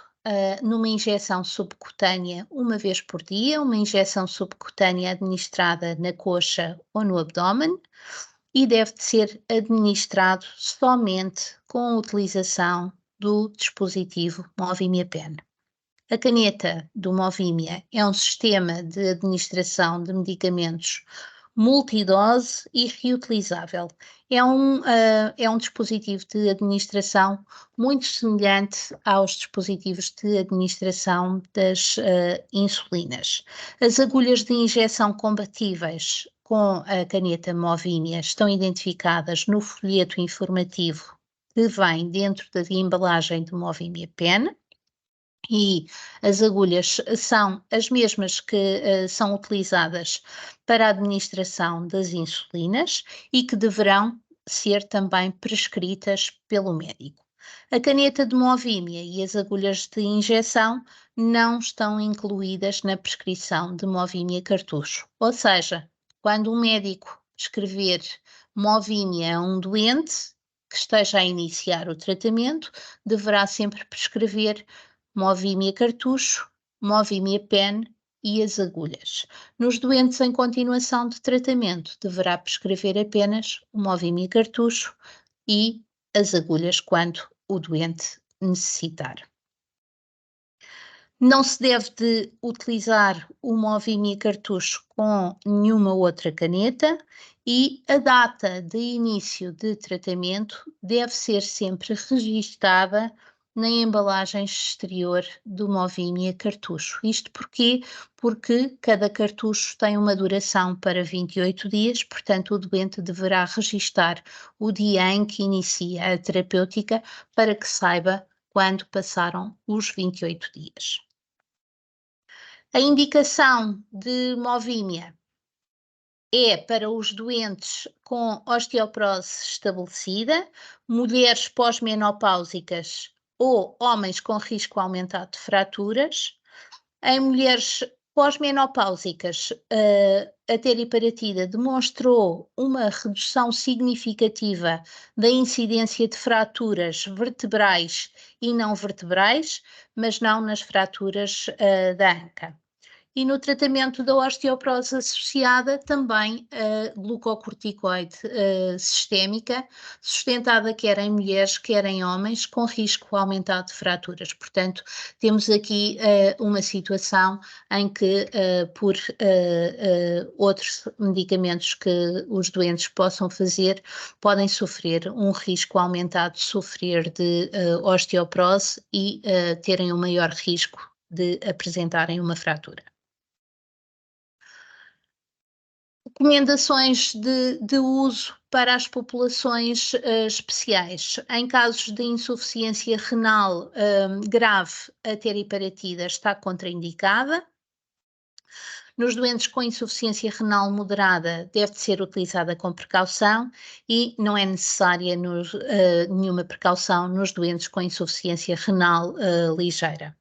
numa injeção subcutânea uma vez por dia, uma injeção subcutânea administrada na coxa ou no abdômen, e deve ser administrado somente com a utilização do dispositivo Movimia Pen. A caneta do Movimia é um sistema de administração de medicamentos multidose e reutilizável. É um dispositivo de administração muito semelhante aos dispositivos de administração das insulinas. As agulhas de injeção compatíveis com a caneta Movimia estão identificadas no folheto informativo que vem dentro da embalagem do Movimia Pen. E as agulhas são as mesmas que são utilizadas para a administração das insulinas e que deverão ser também prescritas pelo médico. A caneta de Movimia e as agulhas de injeção não estão incluídas na prescrição de Movimia cartucho, ou seja, quando um médico escrever Movimia a um doente que esteja a iniciar o tratamento, deverá sempre prescrever Movimia cartucho, Movimia Pen e as agulhas. Nos doentes em continuação de tratamento, deverá prescrever apenas o Movimia cartucho e as agulhas quando o doente necessitar. Não se deve de utilizar o Movimia cartucho com nenhuma outra caneta e a data de início de tratamento deve ser sempre registada na embalagem exterior do Movimia cartucho. Isto porquê? Porque cada cartucho tem uma duração para 28 dias, portanto o doente deverá registar o dia em que inicia a terapêutica para que saiba quando passaram os 28 dias. A indicação de Movimia é para os doentes com osteoporose estabelecida, mulheres pós-menopáusicas ou homens com risco aumentado de fraturas. Em mulheres pós-menopáusicas, a teriparatida demonstrou uma redução significativa da incidência de fraturas vertebrais e não vertebrais, mas não nas fraturas da anca. E no tratamento da osteoporose associada também a glucocorticoide sistémica, sustentada quer em mulheres, quer em homens, com risco aumentado de fraturas. Portanto, temos aqui uma situação em que, por outros medicamentos que os doentes possam fazer, podem sofrer um risco aumentado de sofrer de osteoporose e terem um maior risco de apresentarem uma fratura. Recomendações de uso para as populações especiais. Em casos de insuficiência renal grave, a teriparatida está contraindicada. Nos doentes com insuficiência renal moderada, deve ser utilizada com precaução e não é necessária nenhuma precaução nos doentes com insuficiência renal ligeira.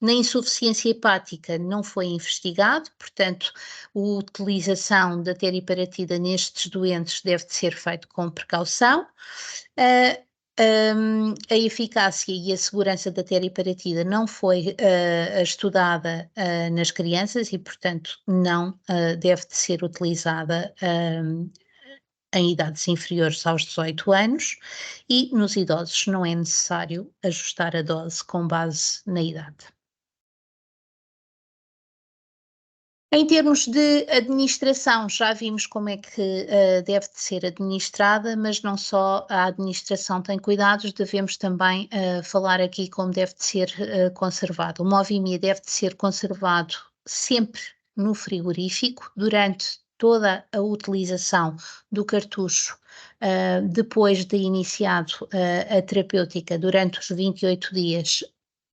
Na insuficiência hepática não foi investigado, portanto, a utilização da teriparatida nestes doentes deve de ser feito com precaução. A eficácia e a segurança da teriparatida não foi estudada nas crianças e, portanto, não deve de ser utilizada em idades inferiores aos 18 anos e nos idosos não é necessário ajustar a dose com base na idade. Em termos de administração, já vimos como é que deve de ser administrada, mas não só a administração tem cuidados, devemos também falar aqui como deve de ser conservado. O Movimia deve de ser conservado sempre no frigorífico durante toda a utilização do cartucho, depois de iniciado a terapêutica durante os 28 dias.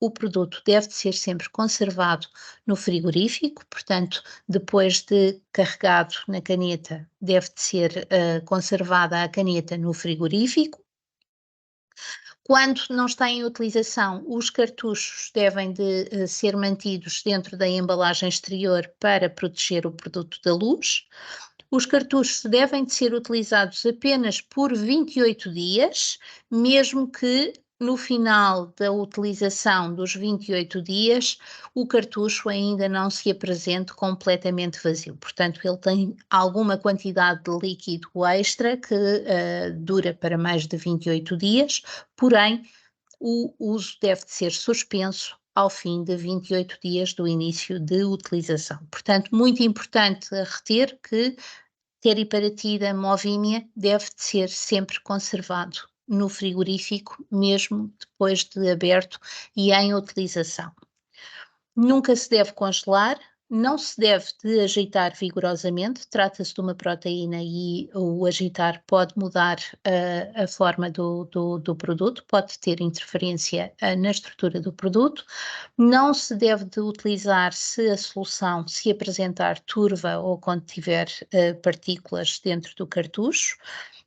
O produto deve de ser sempre conservado no frigorífico, portanto, depois de carregado na caneta, deve de ser conservada a caneta no frigorífico. Quando não está em utilização, os cartuchos devem de ser mantidos dentro da embalagem exterior para proteger o produto da luz. Os cartuchos devem de ser utilizados apenas por 28 dias, mesmo que no final da utilização dos 28 dias, o cartucho ainda não se apresente completamente vazio. Portanto, ele tem alguma quantidade de líquido extra que dura para mais de 28 dias, porém, o uso deve de ser suspenso ao fim de 28 dias do início de utilização. Portanto, muito importante a reter que teriparatida movimia deve de ser sempre conservado no frigorífico, mesmo depois de aberto e em utilização. Nunca se deve congelar, não se deve de agitar vigorosamente, trata-se de uma proteína e o agitar pode mudar a forma do produto, pode ter interferência na estrutura do produto. Não se deve de utilizar se a solução se apresentar turva ou quando tiver partículas dentro do cartucho.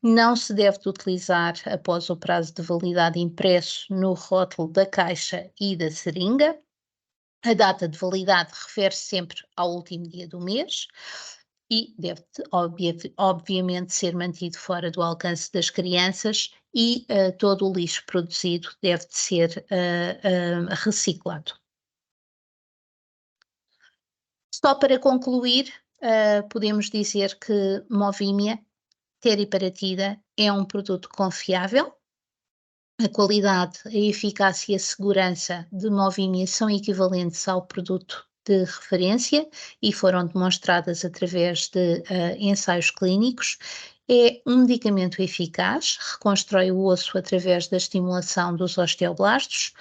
Não se deve de utilizar após o prazo de validade impresso no rótulo da caixa e da seringa. A data de validade refere-se sempre ao último dia do mês e deve, obviamente, ser mantido fora do alcance das crianças e todo o lixo produzido deve de ser reciclado. Só para concluir, podemos dizer que Movimia teriparatida é um produto confiável. A qualidade, a eficácia e a segurança de Movimia são equivalentes ao produto de referência e foram demonstradas através de ensaios clínicos. É um medicamento eficaz, reconstrói o osso através da estimulação dos osteoblastos.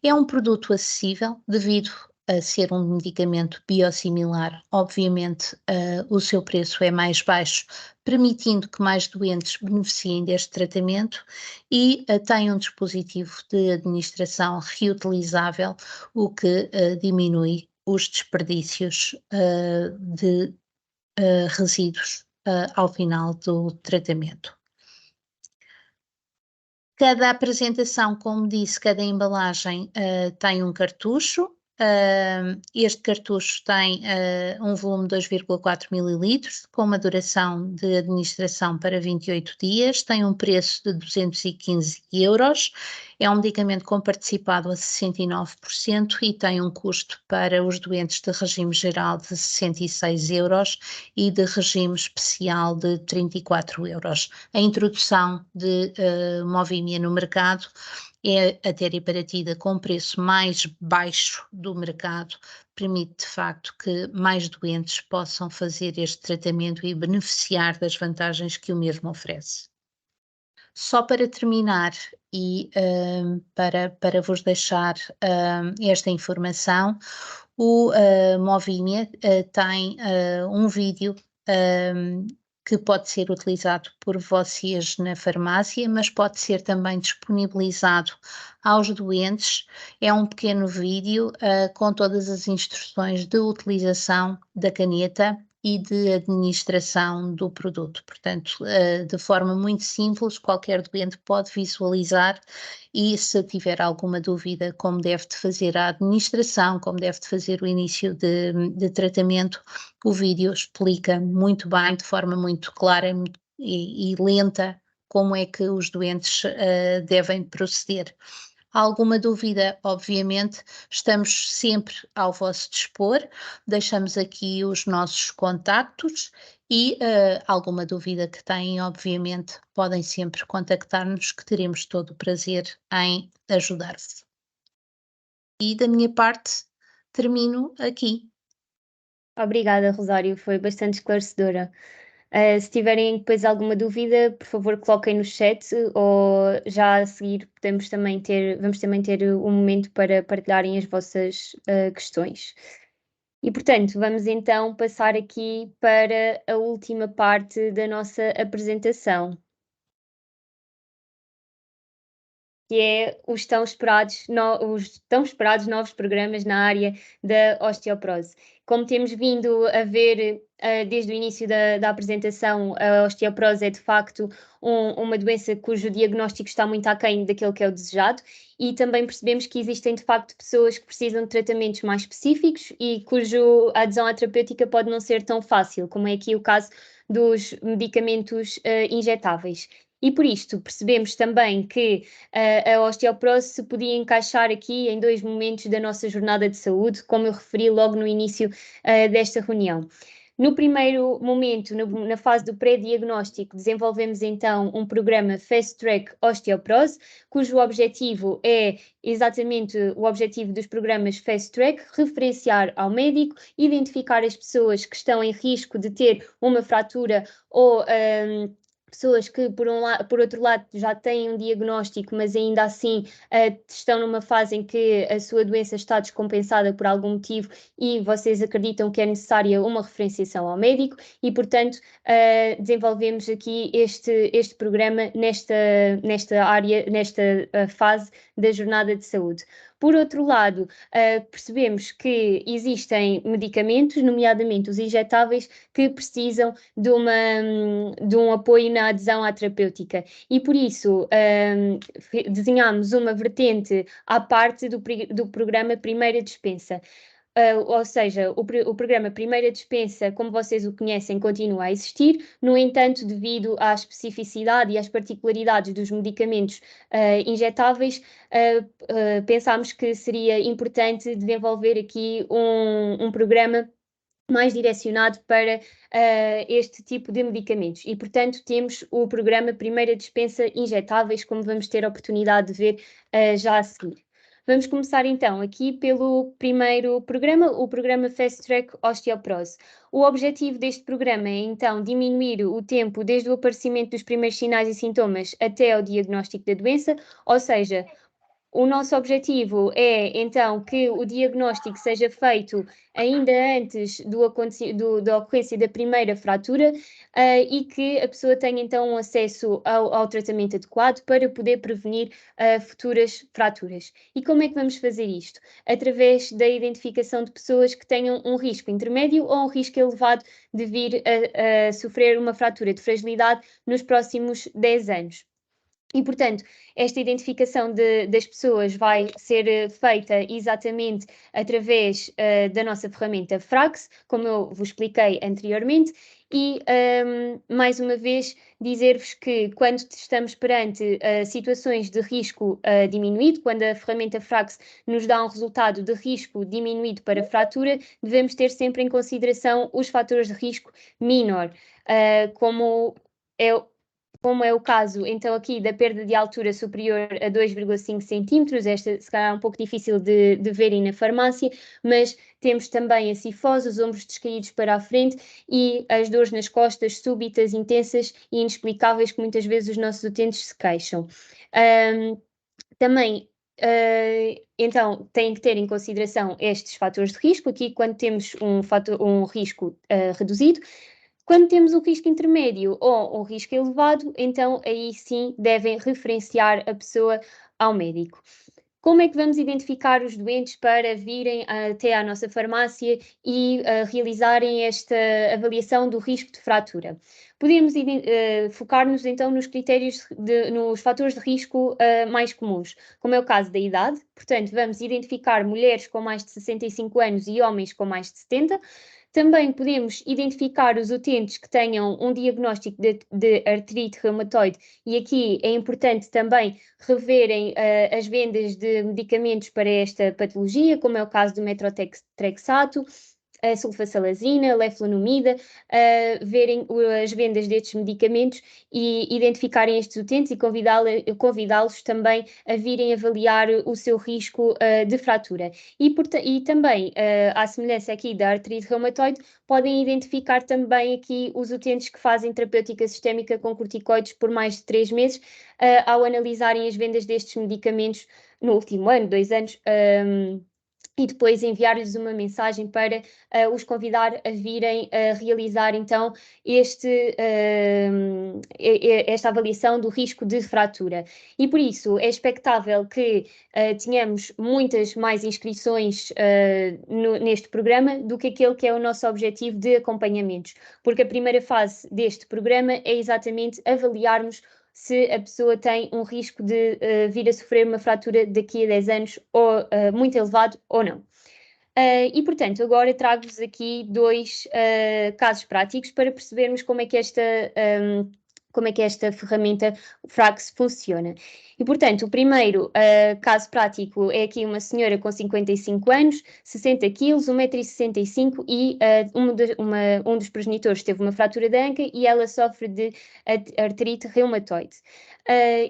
É um produto acessível devido a ser um medicamento biosimilar. Obviamente, o seu preço é mais baixo, permitindo que mais doentes beneficiem deste tratamento e tem um dispositivo de administração reutilizável, o que diminui os desperdícios de resíduos ao final do tratamento. Cada apresentação, como disse, cada embalagem tem um cartucho. Este cartucho tem um volume de 2,4 ml, com uma duração de administração para 28 dias, tem um preço de 215 €, é um medicamento comparticipado a 69% e tem um custo para os doentes de regime geral de 66 € e de regime especial de 34 €. A introdução de Movimia no mercado é a teriparatida com preço mais baixo do mercado, permite de facto que mais doentes possam fazer este tratamento e beneficiar das vantagens que o mesmo oferece. Só para terminar e para vos deixar esta informação, o Movimia tem um vídeo que pode ser utilizado por vocês na farmácia, mas pode ser também disponibilizado aos doentes. É um pequeno vídeo com todas as instruções de utilização da caneta e de administração do produto. Portanto, de forma muito simples, qualquer doente pode visualizar e se tiver alguma dúvida como deve de fazer a administração, como deve de fazer o início de tratamento, o vídeo explica muito bem, de forma muito clara e lenta, como é que os doentes devem proceder. Alguma dúvida, obviamente, estamos sempre ao vosso dispor, deixamos aqui os nossos contactos e alguma dúvida que têm, obviamente, podem sempre contactar-nos, que teremos todo o prazer em ajudar-vos. E da minha parte, termino aqui. Obrigada, Rosário, foi bastante esclarecedora. Se tiverem depois alguma dúvida, por favor, coloquem no chat ou já a seguir vamos também ter um momento para partilharem as vossas questões. E, portanto, vamos então passar aqui para a última parte da nossa apresentação, que é os tão esperados novos programas na área da osteoporose. como temos vindo a ver desde o início da apresentação, a osteoporose é de facto uma doença cujo diagnóstico está muito aquém daquele que é o desejado, e também percebemos que existem de facto pessoas que precisam de tratamentos mais específicos e cuja adesão à terapêutica pode não ser tão fácil, como é aqui o caso dos medicamentos injetáveis. E por isto percebemos também que a osteoporose se podia encaixar aqui em 2 momentos da nossa jornada de saúde, como eu referi logo no início desta reunião. No primeiro momento, na fase do pré-diagnóstico, desenvolvemos então um programa Fast Track Osteoporose, cujo objetivo é exatamente o objetivo dos programas Fast Track, referenciar ao médico, identificar as pessoas que estão em risco de ter uma fratura ou pessoas que, por outro lado, já têm um diagnóstico, mas ainda assim estão numa fase em que a sua doença está descompensada por algum motivo e vocês acreditam que é necessária uma referenciação ao médico e, portanto, desenvolvemos aqui este programa nesta área, nesta fase da jornada de saúde. Por outro lado, percebemos que existem medicamentos, nomeadamente os injetáveis, que precisam de um apoio na adesão à terapêutica e por isso desenhámos uma vertente à parte do programa Primeira Dispensa. Ou seja, o programa Primeira Dispensa, como vocês o conhecem, continua a existir, no entanto, devido à especificidade e às particularidades dos medicamentos injetáveis, pensámos que seria importante desenvolver aqui um programa mais direcionado para este tipo de medicamentos. E, portanto, temos o programa Primeira Dispensa Injetáveis, como vamos ter a oportunidade de ver já a seguir. Vamos começar então aqui pelo primeiro programa, o programa Fast Track Osteoporose. O objetivo deste programa é então diminuir o tempo desde o aparecimento dos primeiros sinais e sintomas até ao diagnóstico da doença, ou seja, o nosso objetivo é, então, que o diagnóstico seja feito ainda antes da ocorrência da primeira fratura e que a pessoa tenha, então, um acesso ao tratamento adequado para poder prevenir futuras fraturas. E como é que vamos fazer isto? Através da identificação de pessoas que tenham um risco intermédio ou um risco elevado de vir a sofrer uma fratura de fragilidade nos próximos 10 anos. E, portanto, esta identificação das pessoas vai ser feita exatamente através da nossa ferramenta Frax, como eu vos expliquei anteriormente, e, mais uma vez, dizer-vos que quando estamos perante situações de risco diminuído, quando a ferramenta Frax nos dá um resultado de risco diminuído para fratura, devemos ter sempre em consideração os fatores de risco menor, como é o caso, então, aqui da perda de altura superior a 2,5 centímetros, esta se calhar é um pouco difícil de verem na farmácia, mas temos também a cifose, os ombros descaídos para a frente e as dores nas costas súbitas, intensas e inexplicáveis que muitas vezes os nossos utentes se queixam. Também então, têm que ter em consideração estes fatores de risco, aqui quando temos um risco reduzido. Quando temos um risco intermédio ou um risco elevado, então aí sim devem referenciar a pessoa ao médico. Como é que vamos identificar os doentes para virem até à nossa farmácia e realizarem esta avaliação do risco de fratura? Podemos focar-nos então nos critérios, nos fatores de risco mais comuns, como é o caso da idade, portanto vamos identificar mulheres com mais de 65 anos e homens com mais de 70. Também podemos identificar os utentes que tenham um diagnóstico de artrite reumatoide e aqui é importante também reverem as vendas de medicamentos para esta patologia, como é o caso do metrotrexato, a sulfasalazina, a leflunomida, verem as vendas destes medicamentos e identificarem estes utentes e convidá-los também a virem avaliar o seu risco de fratura. E também, à semelhança aqui da artrite reumatoide, podem identificar também aqui os utentes que fazem terapêutica sistémica com corticoides por mais de 3 meses, ao analisarem as vendas destes medicamentos no último ano, 2 anos, e depois enviar-lhes uma mensagem para os convidar a virem a realizar então esta avaliação do risco de fratura. E por isso é expectável que tenhamos muitas mais inscrições neste programa do que aquele que é o nosso objetivo de acompanhamentos, porque a primeira fase deste programa é exatamente avaliarmos se a pessoa tem um risco de vir a sofrer uma fratura daqui a 10 anos, ou muito elevado ou não. E, portanto, agora trago-vos aqui dois casos práticos para percebermos como é que esta ferramenta Frax funciona. E, portanto, o primeiro caso prático é aqui uma senhora com 55 anos, 60 quilos, 1,65 m e um dos progenitores teve uma fratura de anca e ela sofre de artrite reumatoide.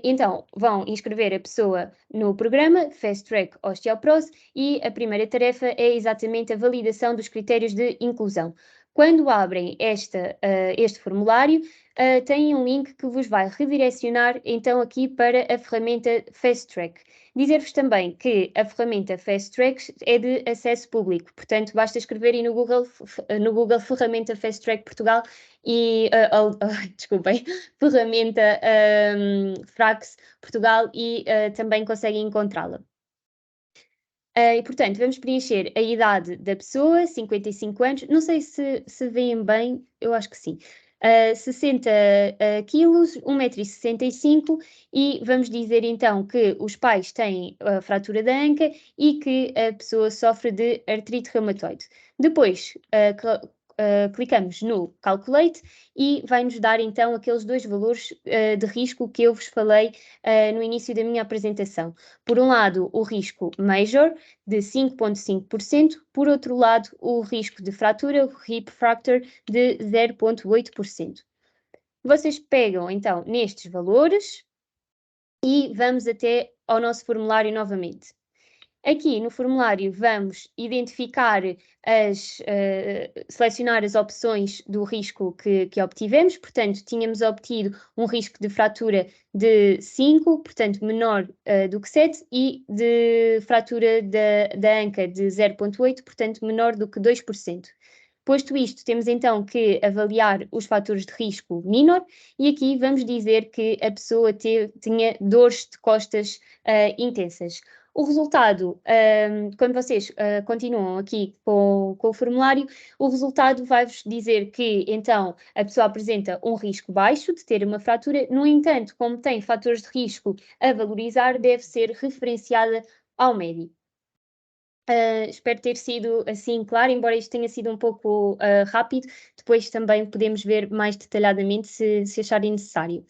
Então, vão inscrever a pessoa no programa Fast Track Osteoporose e a primeira tarefa é exatamente a validação dos critérios de inclusão. Quando abrem este formulário, têm um link que vos vai redirecionar então aqui para a ferramenta Fast Track. Dizer-vos também que a ferramenta Fast Track é de acesso público, portanto basta escreverem no Google ferramenta Fast Track Portugal e, desculpem, ferramenta Frax Portugal e também conseguem encontrá-la. E, portanto, vamos preencher a idade da pessoa, 55 anos, não sei se veem bem, eu acho que sim. 60 quilos, 1,65 m e vamos dizer então que os pais têm a fratura da anca e que a pessoa sofre de artrite reumatoide. Depois, clicamos no Calculate e vai-nos dar então aqueles dois valores de risco que eu vos falei no início da minha apresentação. Por um lado, o risco Major, de 5,5%, por outro lado, o risco de fratura, o Hip Fracture, de 0,8%. Vocês pegam então nestes valores e vamos até ao nosso formulário novamente. Aqui no formulário vamos identificar selecionar as opções do risco que obtivemos, portanto tínhamos obtido um risco de fratura de 5, portanto menor do que 7, e de fratura da anca de 0,8, portanto menor do que 2%. Posto isto, temos então que avaliar os fatores de risco menor e aqui vamos dizer que a pessoa tinha dores de costas intensas. O resultado, quando vocês continuam aqui com o formulário, o resultado vai-vos dizer que, então, a pessoa apresenta um risco baixo de ter uma fratura, no entanto, como tem fatores de risco a valorizar, deve ser referenciada ao médico. Espero ter sido assim claro, embora isto tenha sido um pouco rápido, depois também podemos ver mais detalhadamente se acharem necessário.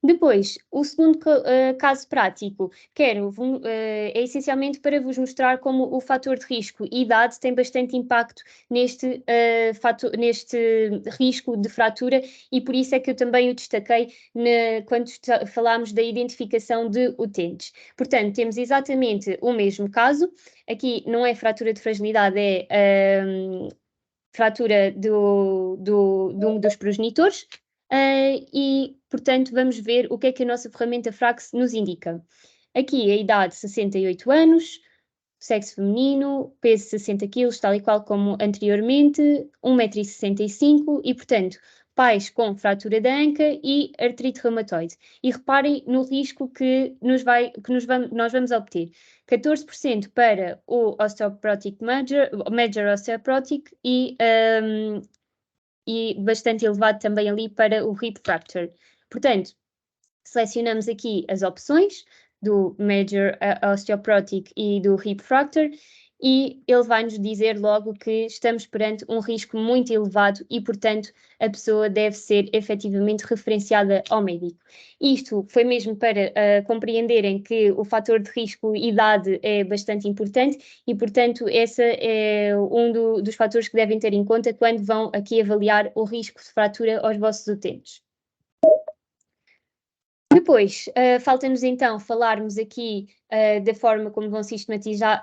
Depois, o segundo caso prático é essencialmente para vos mostrar como o fator de risco e idade tem bastante impacto neste risco de fratura e por isso é que eu também o destaquei quando falámos da identificação de utentes. Portanto, temos exatamente o mesmo caso, aqui não é fratura de fragilidade, é fratura de um dos progenitores. E, portanto, vamos ver o que é que a nossa ferramenta Frax nos indica. Aqui a idade 68 anos, sexo feminino, peso 60 kg, tal e qual como anteriormente, 1,65 m e, portanto, pais com fratura da anca e artrite reumatoide. E reparem no risco que nós vamos obter. 14% para o Osteoporotic Major Osteoporotic e bastante elevado também ali para o Hip Fracture. Portanto, selecionamos aqui as opções do Major Osteoporotic e do Hip Fracture e ele vai-nos dizer logo que estamos perante um risco muito elevado e, portanto, a pessoa deve ser efetivamente referenciada ao médico. Isto foi mesmo para compreenderem que o fator de risco idade é bastante importante e, portanto, esse é dos fatores que devem ter em conta quando vão aqui avaliar o risco de fratura aos vossos utentes. Depois, falta-nos então falarmos aqui da forma como vão sistematizar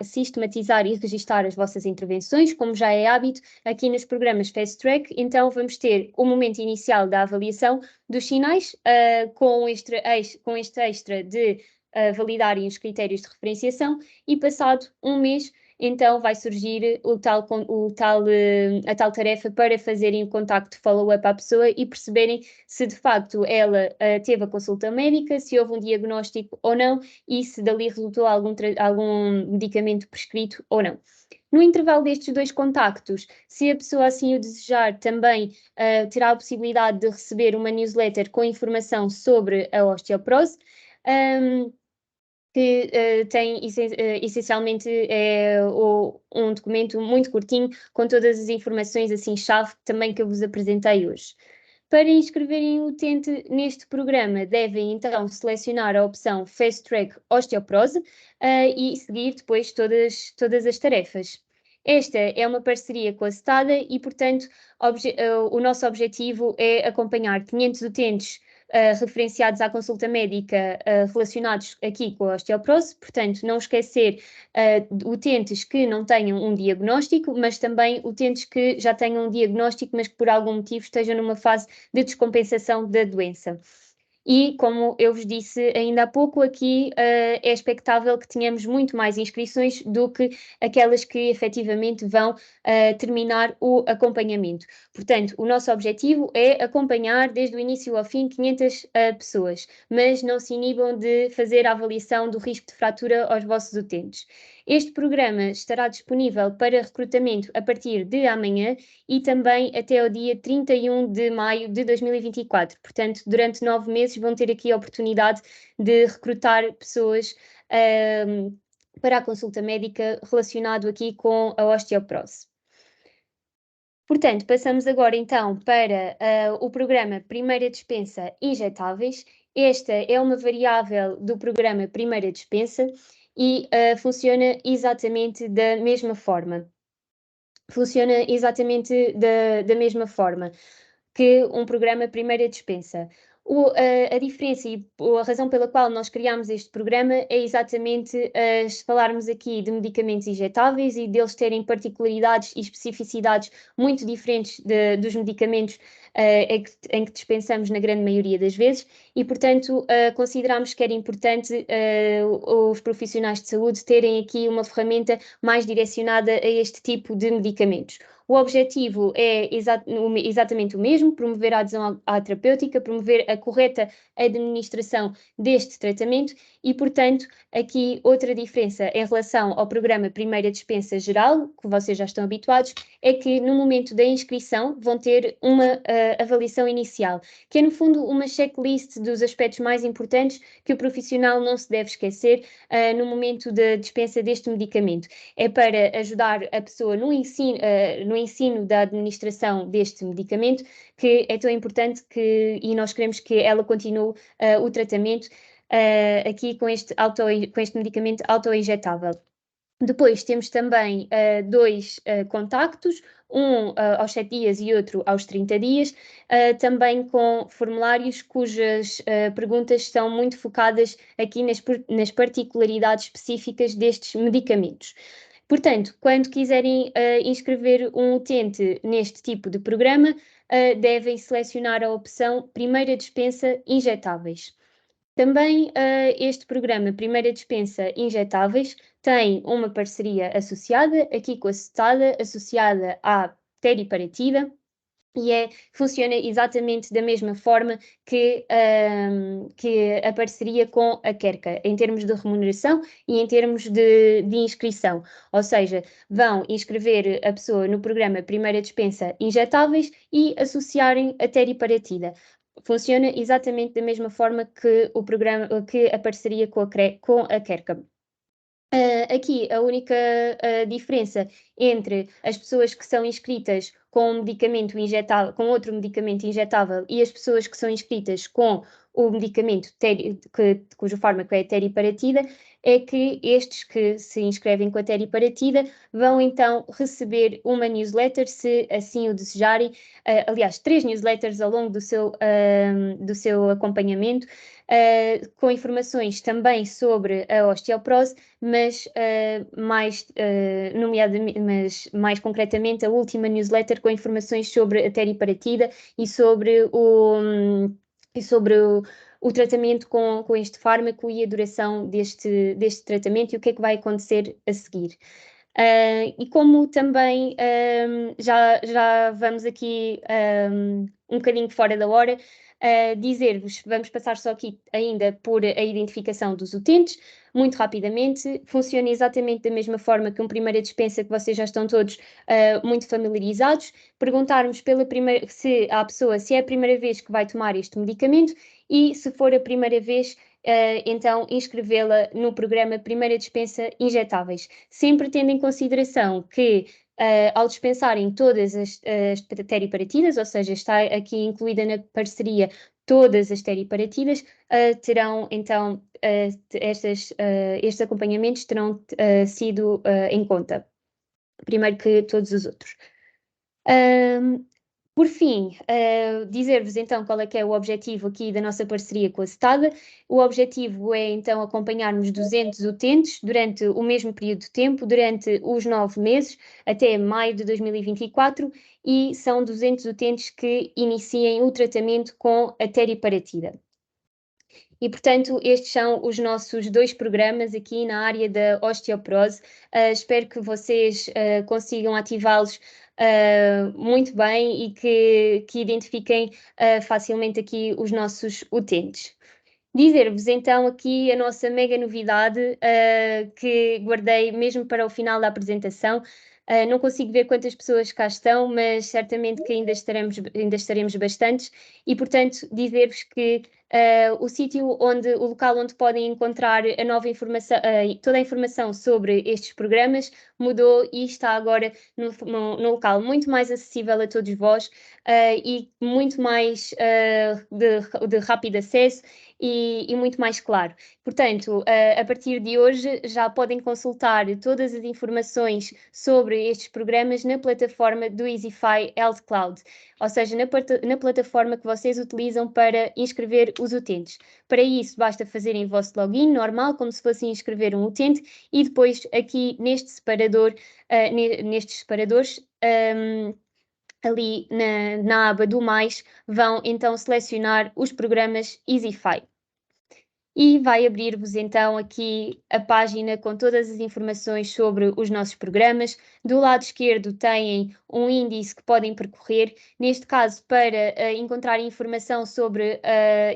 e registar as vossas intervenções, como já é hábito aqui nos programas Fast Track. Então vamos ter o momento inicial da avaliação dos sinais, com este extra de validarem os critérios de referenciação e passado um mês, então vai surgir a tal tarefa para fazerem o contacto de follow-up à pessoa e perceberem se de facto ela teve a consulta médica, se houve um diagnóstico ou não e se dali resultou algum medicamento prescrito ou não. No intervalo destes 2 contactos, se a pessoa assim o desejar, também terá a possibilidade de receber uma newsletter com informação sobre a osteoporose, que tem essencialmente um documento muito curtinho com todas as informações assim chave também que eu vos apresentei hoje. Para inscreverem o utente neste programa, devem então selecionar a opção Fast Track Osteoporose e seguir depois todas as tarefas. Esta é uma parceria com a STADA e, portanto, o nosso objetivo é acompanhar 500 utentes referenciados à consulta médica relacionados aqui com a osteoporose, portanto, não esquecer utentes que não tenham um diagnóstico, mas também utentes que já tenham um diagnóstico, mas que por algum motivo estejam numa fase de descompensação da doença. E, como eu vos disse ainda há pouco, aqui é expectável que tenhamos muito mais inscrições do que aquelas que efetivamente vão terminar o acompanhamento. Portanto, o nosso objetivo é acompanhar desde o início ao fim 500 pessoas, mas não se inibam de fazer a avaliação do risco de fratura aos vossos utentes. Este programa estará disponível para recrutamento a partir de amanhã e também até ao dia 31 de maio de 2024. Portanto, durante 9 meses vão ter aqui a oportunidade de recrutar pessoas para a consulta médica relacionado aqui com a osteoporose. Portanto, passamos agora então para o programa Primeira Dispensa Injetáveis. Esta é uma variável do programa Primeira Dispensa e funciona exatamente da mesma forma. Funciona exatamente da mesma forma que um programa Primeira Dispensa. A diferença e a razão pela qual nós criámos este programa é exatamente falarmos aqui de medicamentos injetáveis e deles terem particularidades e especificidades muito diferentes dos medicamentos em que dispensamos na grande maioria das vezes e, portanto, consideramos que era importante os profissionais de saúde terem aqui uma ferramenta mais direcionada a este tipo de medicamentos. O objetivo é exatamente o mesmo, promover a adesão à terapêutica, promover a correta administração deste tratamento e, portanto, aqui outra diferença em relação ao programa Primeira Dispensa Geral, que vocês já estão habituados, é que no momento da inscrição vão ter uma avaliação inicial, que é no fundo uma checklist dos aspectos mais importantes que o profissional não se deve esquecer no momento da dispensa deste medicamento. É para ajudar a pessoa no ensino da administração deste medicamento, que é tão importante e nós queremos que ela continue o tratamento aqui com este medicamento autoinjetável. Depois temos também 2 contactos, um aos 7 dias e outro aos 30 dias, também com formulários cujas perguntas são muito focadas aqui nas particularidades específicas destes medicamentos. Portanto, quando quiserem inscrever um utente neste tipo de programa, devem selecionar a opção Primeira Dispensa Injetáveis. Também este programa Primeira Dispensa Injetáveis tem uma parceria associada aqui com a STADA, associada à teriparatida, e funciona exatamente da mesma forma que a parceria com a Querca, em termos de remuneração e em termos de inscrição. Ou seja, vão inscrever a pessoa no programa Primeira Dispensa Injetáveis e associarem a teriparatida. Funciona exatamente da mesma forma que a parceria com a Querca. Aqui a única diferença entre as pessoas que são inscritas com outro medicamento injetável e as pessoas que são inscritas com o medicamento cujo fármaco é a teriparatida é que estes que se inscrevem com a teriparatida vão então receber uma newsletter, se assim o desejarem, aliás, 3 newsletters ao longo do seu acompanhamento, com informações também sobre a osteoporose, mas mais concretamente a última newsletter com informações sobre a teriparatida e sobre o tratamento com este fármaco e a duração deste tratamento e o que é que vai acontecer a seguir. E como também já vamos aqui um bocadinho fora da hora, dizer-vos, vamos passar só aqui ainda por a identificação dos utentes, muito rapidamente. Funciona exatamente da mesma forma que uma primeira dispensa, que vocês já estão todos muito familiarizados. Perguntarmos se a pessoa, se é a primeira vez que vai tomar este medicamento, e se for a primeira vez, então inscrevê-la no programa Primeira Dispensa Injetáveis, sempre tendo em consideração que ao dispensarem todas as teriparatidas, ou seja, está aqui incluída na parceria todas as teriparatidas, terão então estes acompanhamentos terão sido em conta, primeiro que todos os outros. Por fim, dizer-vos então qual é que é o objetivo aqui da nossa parceria com a Cetada. O objetivo é então acompanharmos 200 utentes durante o mesmo período de tempo, durante os 9 meses, até maio de 2024, e são 200 utentes que iniciem o tratamento com a teriparatida. E, portanto, estes são os nossos 2 programas aqui na área da osteoporose. Espero que vocês consigam ativá-los muito bem e que identifiquem facilmente aqui os nossos utentes. Dizer-vos então aqui a nossa mega novidade que guardei mesmo para o final da apresentação. Não consigo ver quantas pessoas cá estão, mas certamente que ainda estaremos bastantes, e portanto dizer-vos que o local onde podem encontrar a nova informação, toda a informação sobre estes programas mudou e está agora num local muito mais acessível a todos vós e muito mais de rápido acesso e muito mais claro. Portanto, a partir de hoje já podem consultar todas as informações sobre estes programas na plataforma do EasyFi Health Cloud, ou seja, na plataforma que vocês utilizam para inscrever os utentes. Para isso, basta fazerem o vosso login normal, como se fossem inscrever um utente, e depois aqui nestes separadores, ali na aba do mais, vão então selecionar os programas EasyFi. E vai abrir-vos então aqui a página com todas as informações sobre os nossos programas. Do lado esquerdo têm um índice que podem percorrer. Neste caso, para encontrar informação sobre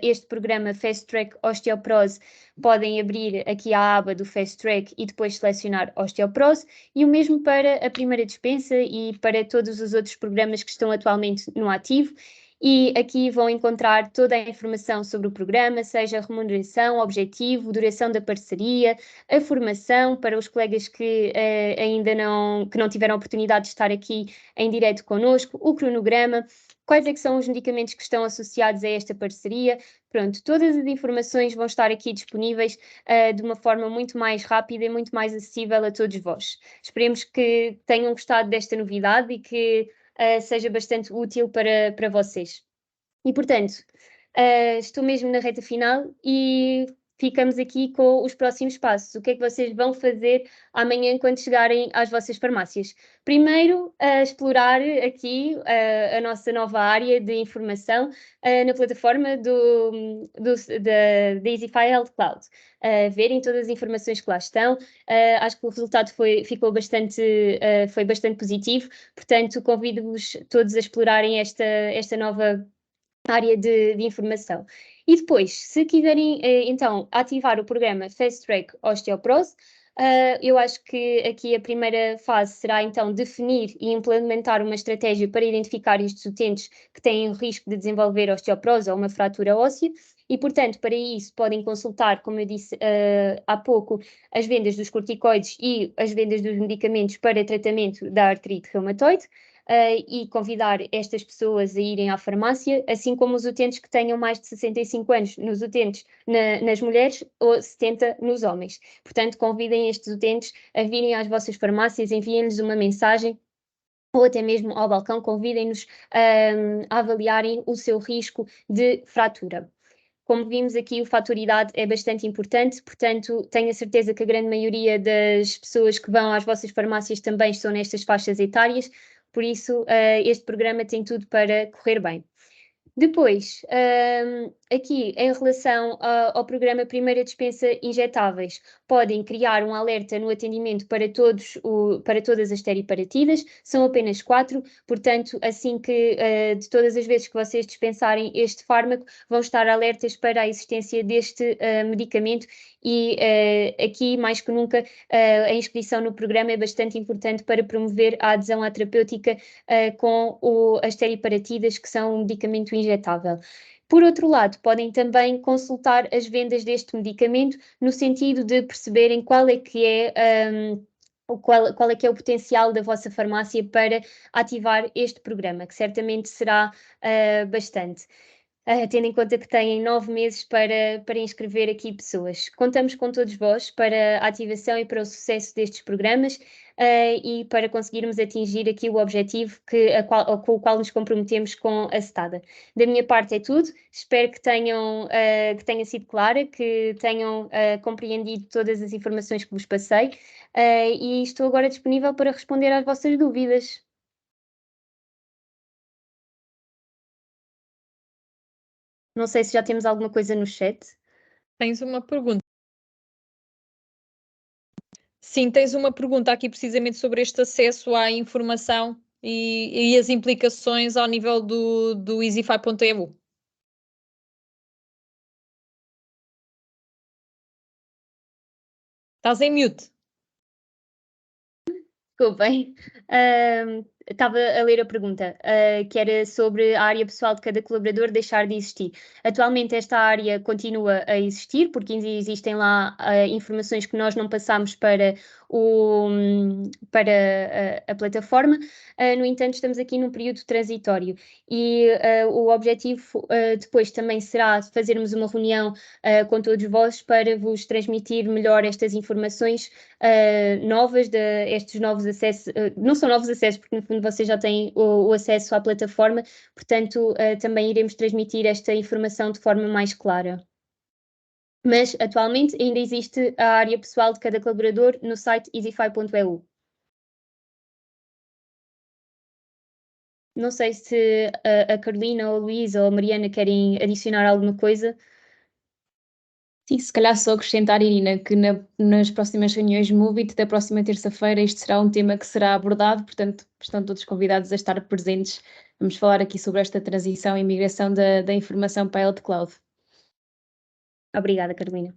este programa Fast Track Osteoporose, podem abrir aqui a aba do Fast Track e depois selecionar Osteoporose, e o mesmo para a primeira dispensa e para todos os outros programas que estão atualmente no ativo. E aqui vão encontrar toda a informação sobre o programa, seja a remuneração, objetivo, duração da parceria, a formação para os colegas que ainda não tiveram a oportunidade de estar aqui em direto connosco, o cronograma, quais é que são os medicamentos que estão associados a esta parceria. Pronto, todas as informações vão estar aqui disponíveis de uma forma muito mais rápida e muito mais acessível a todos vós. Esperemos que tenham gostado desta novidade e que seja bastante útil para vocês. E, portanto, estou mesmo na reta final e ficamos aqui com os próximos passos. O que é que vocês vão fazer amanhã quando chegarem às vossas farmácias? Primeiro, explorar aqui a nossa nova área de informação na plataforma da EasyFi Health Cloud. Verem todas as informações que lá estão. Acho que o resultado foi bastante positivo, portanto convido-vos todos a explorarem esta nova área de informação. E depois, se quiserem então ativar o programa Fast Track Osteoporose, eu acho que aqui a primeira fase será então definir e implementar uma estratégia para identificar estes utentes que têm risco de desenvolver osteoporose ou uma fratura óssea. E, portanto, para isso podem consultar, como eu disse há pouco, as vendas dos corticoides e as vendas dos medicamentos para tratamento da artrite reumatoide. E convidar estas pessoas a irem à farmácia, assim como os utentes que tenham mais de 65 anos nas mulheres ou 70 nos homens. Portanto, convidem estes utentes a virem às vossas farmácias, enviem-lhes uma mensagem ou até mesmo ao balcão, convidem-nos a avaliarem o seu risco de fratura. Como vimos aqui, o fator idade é bastante importante, portanto, tenho a certeza que a grande maioria das pessoas que vão às vossas farmácias também estão nestas faixas etárias. Por isso, este programa tem tudo para correr bem. Depois, aqui, em relação ao programa Primeira Dispensa Injetáveis, podem criar um alerta no atendimento para todas as teriparatidas, são apenas 4, portanto, assim que de todas as vezes que vocês dispensarem este fármaco, vão estar alertas para a existência deste medicamento e aqui, mais que nunca, a inscrição no programa é bastante importante para promover a adesão à terapêutica com as teriparatidas, que são um medicamento injetável. Por outro lado, podem também consultar as vendas deste medicamento no sentido de perceberem qual é que é qual é que é o potencial da vossa farmácia para ativar este programa, que certamente será bastante. Tendo em conta que têm 9 meses para inscrever aqui pessoas. Contamos com todos vós para a ativação e para o sucesso destes programas e para conseguirmos atingir aqui o objetivo com o qual nos comprometemos com a STADA. Da minha parte é tudo, espero que tenha sido clara, que tenham compreendido todas as informações que vos passei e estou agora disponível para responder às vossas dúvidas. Não sei se já temos alguma coisa no chat. Tens uma pergunta. Sim, tens uma pergunta aqui precisamente sobre este acesso à informação e as implicações ao nível do easyfi.eu. Estás em mute. Desculpem. Estava a ler a pergunta, que era sobre a área pessoal de cada colaborador deixar de existir. Atualmente esta área continua a existir, porque existem lá informações que nós não passamos para a plataforma. No entanto, estamos aqui num período transitório e o objetivo depois também será fazermos uma reunião com todos vós para vos transmitir melhor estas informações novas, estes novos acessos, não são novos acessos, porque no fundo vocês já têm o acesso à plataforma, portanto também iremos transmitir esta informação de forma mais clara. Mas atualmente ainda existe a área pessoal de cada colaborador no site easyfi.eu. Não sei se a Carolina, ou a Luísa, ou a Mariana querem adicionar alguma coisa. Sim, se calhar só acrescentar, Irina, que nas próximas reuniões Movit da próxima terça-feira este será um tema que será abordado, portanto estão todos convidados a estar presentes. Vamos falar aqui sobre esta transição e migração da informação para a Health Cloud. Obrigada, Carolina.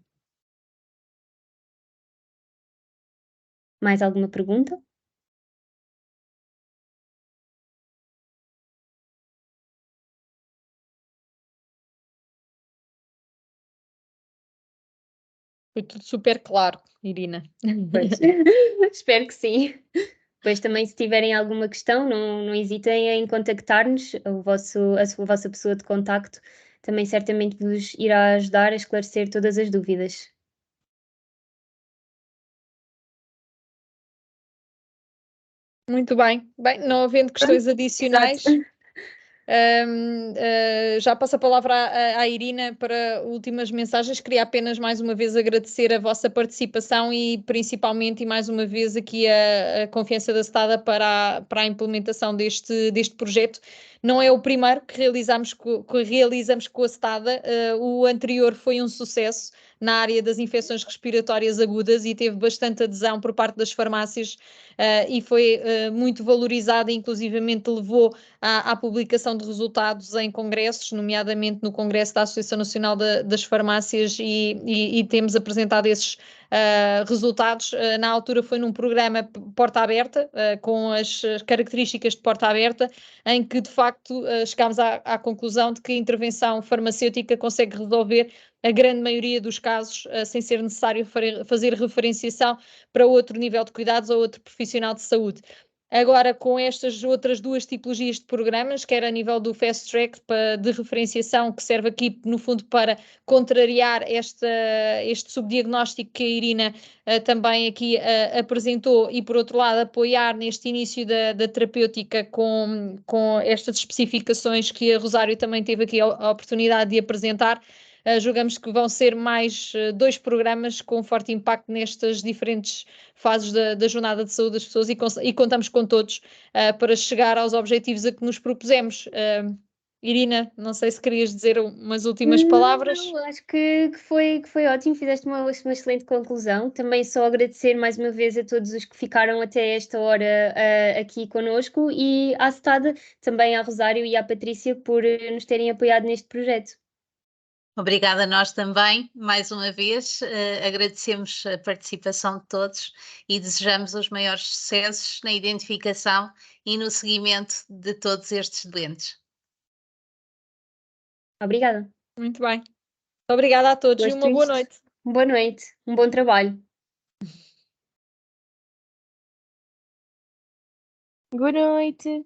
Mais alguma pergunta? Foi tudo super claro, Irina. Espero que sim. Depois também, se tiverem alguma questão, não hesitem em contactar-nos. A vossa pessoa de contacto também certamente vos irá ajudar a esclarecer todas as dúvidas. Muito bem. Bem, não havendo questões adicionais, já passo a palavra à Irina para últimas mensagens. Queria apenas mais uma vez agradecer a vossa participação e principalmente e mais uma vez aqui a confiança da STADA para a implementação deste projeto. Não é o primeiro que realizamos com a STADA, o anterior foi um sucesso na área das infecções respiratórias agudas e teve bastante adesão por parte das farmácias e foi muito valorizada, inclusivamente levou à publicação de resultados em congressos, nomeadamente no Congresso da Associação Nacional das Farmácias e temos apresentado esses resultados. Na altura foi num programa porta aberta, com as características de porta aberta, em que de facto chegámos à conclusão de que a intervenção farmacêutica consegue resolver a grande maioria dos casos sem ser necessário fazer referenciação para outro nível de cuidados ou outro profissional de saúde. Agora, com estas outras duas tipologias de programas, quer a nível do Fast Track de referenciação, que serve aqui, no fundo, para contrariar este subdiagnóstico que a Irina também aqui apresentou e, por outro lado, apoiar neste início da terapêutica com estas especificações que a Rosário também teve aqui a oportunidade de apresentar. Julgamos que vão ser mais 2 programas com forte impacto nestas diferentes fases da jornada de saúde das pessoas e contamos com todos para chegar aos objetivos a que nos propusemos. Irina, não sei se querias dizer umas últimas palavras. Não, acho que foi ótimo, fizeste uma excelente conclusão. Também só agradecer mais uma vez a todos os que ficaram até esta hora aqui conosco e à SETAD, também à Rosário e à Patrícia por nos terem apoiado neste projeto. Obrigada a nós também, mais uma vez, agradecemos a participação de todos e desejamos os maiores sucessos na identificação e no seguimento de todos estes doentes. Obrigada. Muito bem. Muito obrigada a todos e Gosto uma boa disto. noite. Boa noite, um bom trabalho. Boa noite.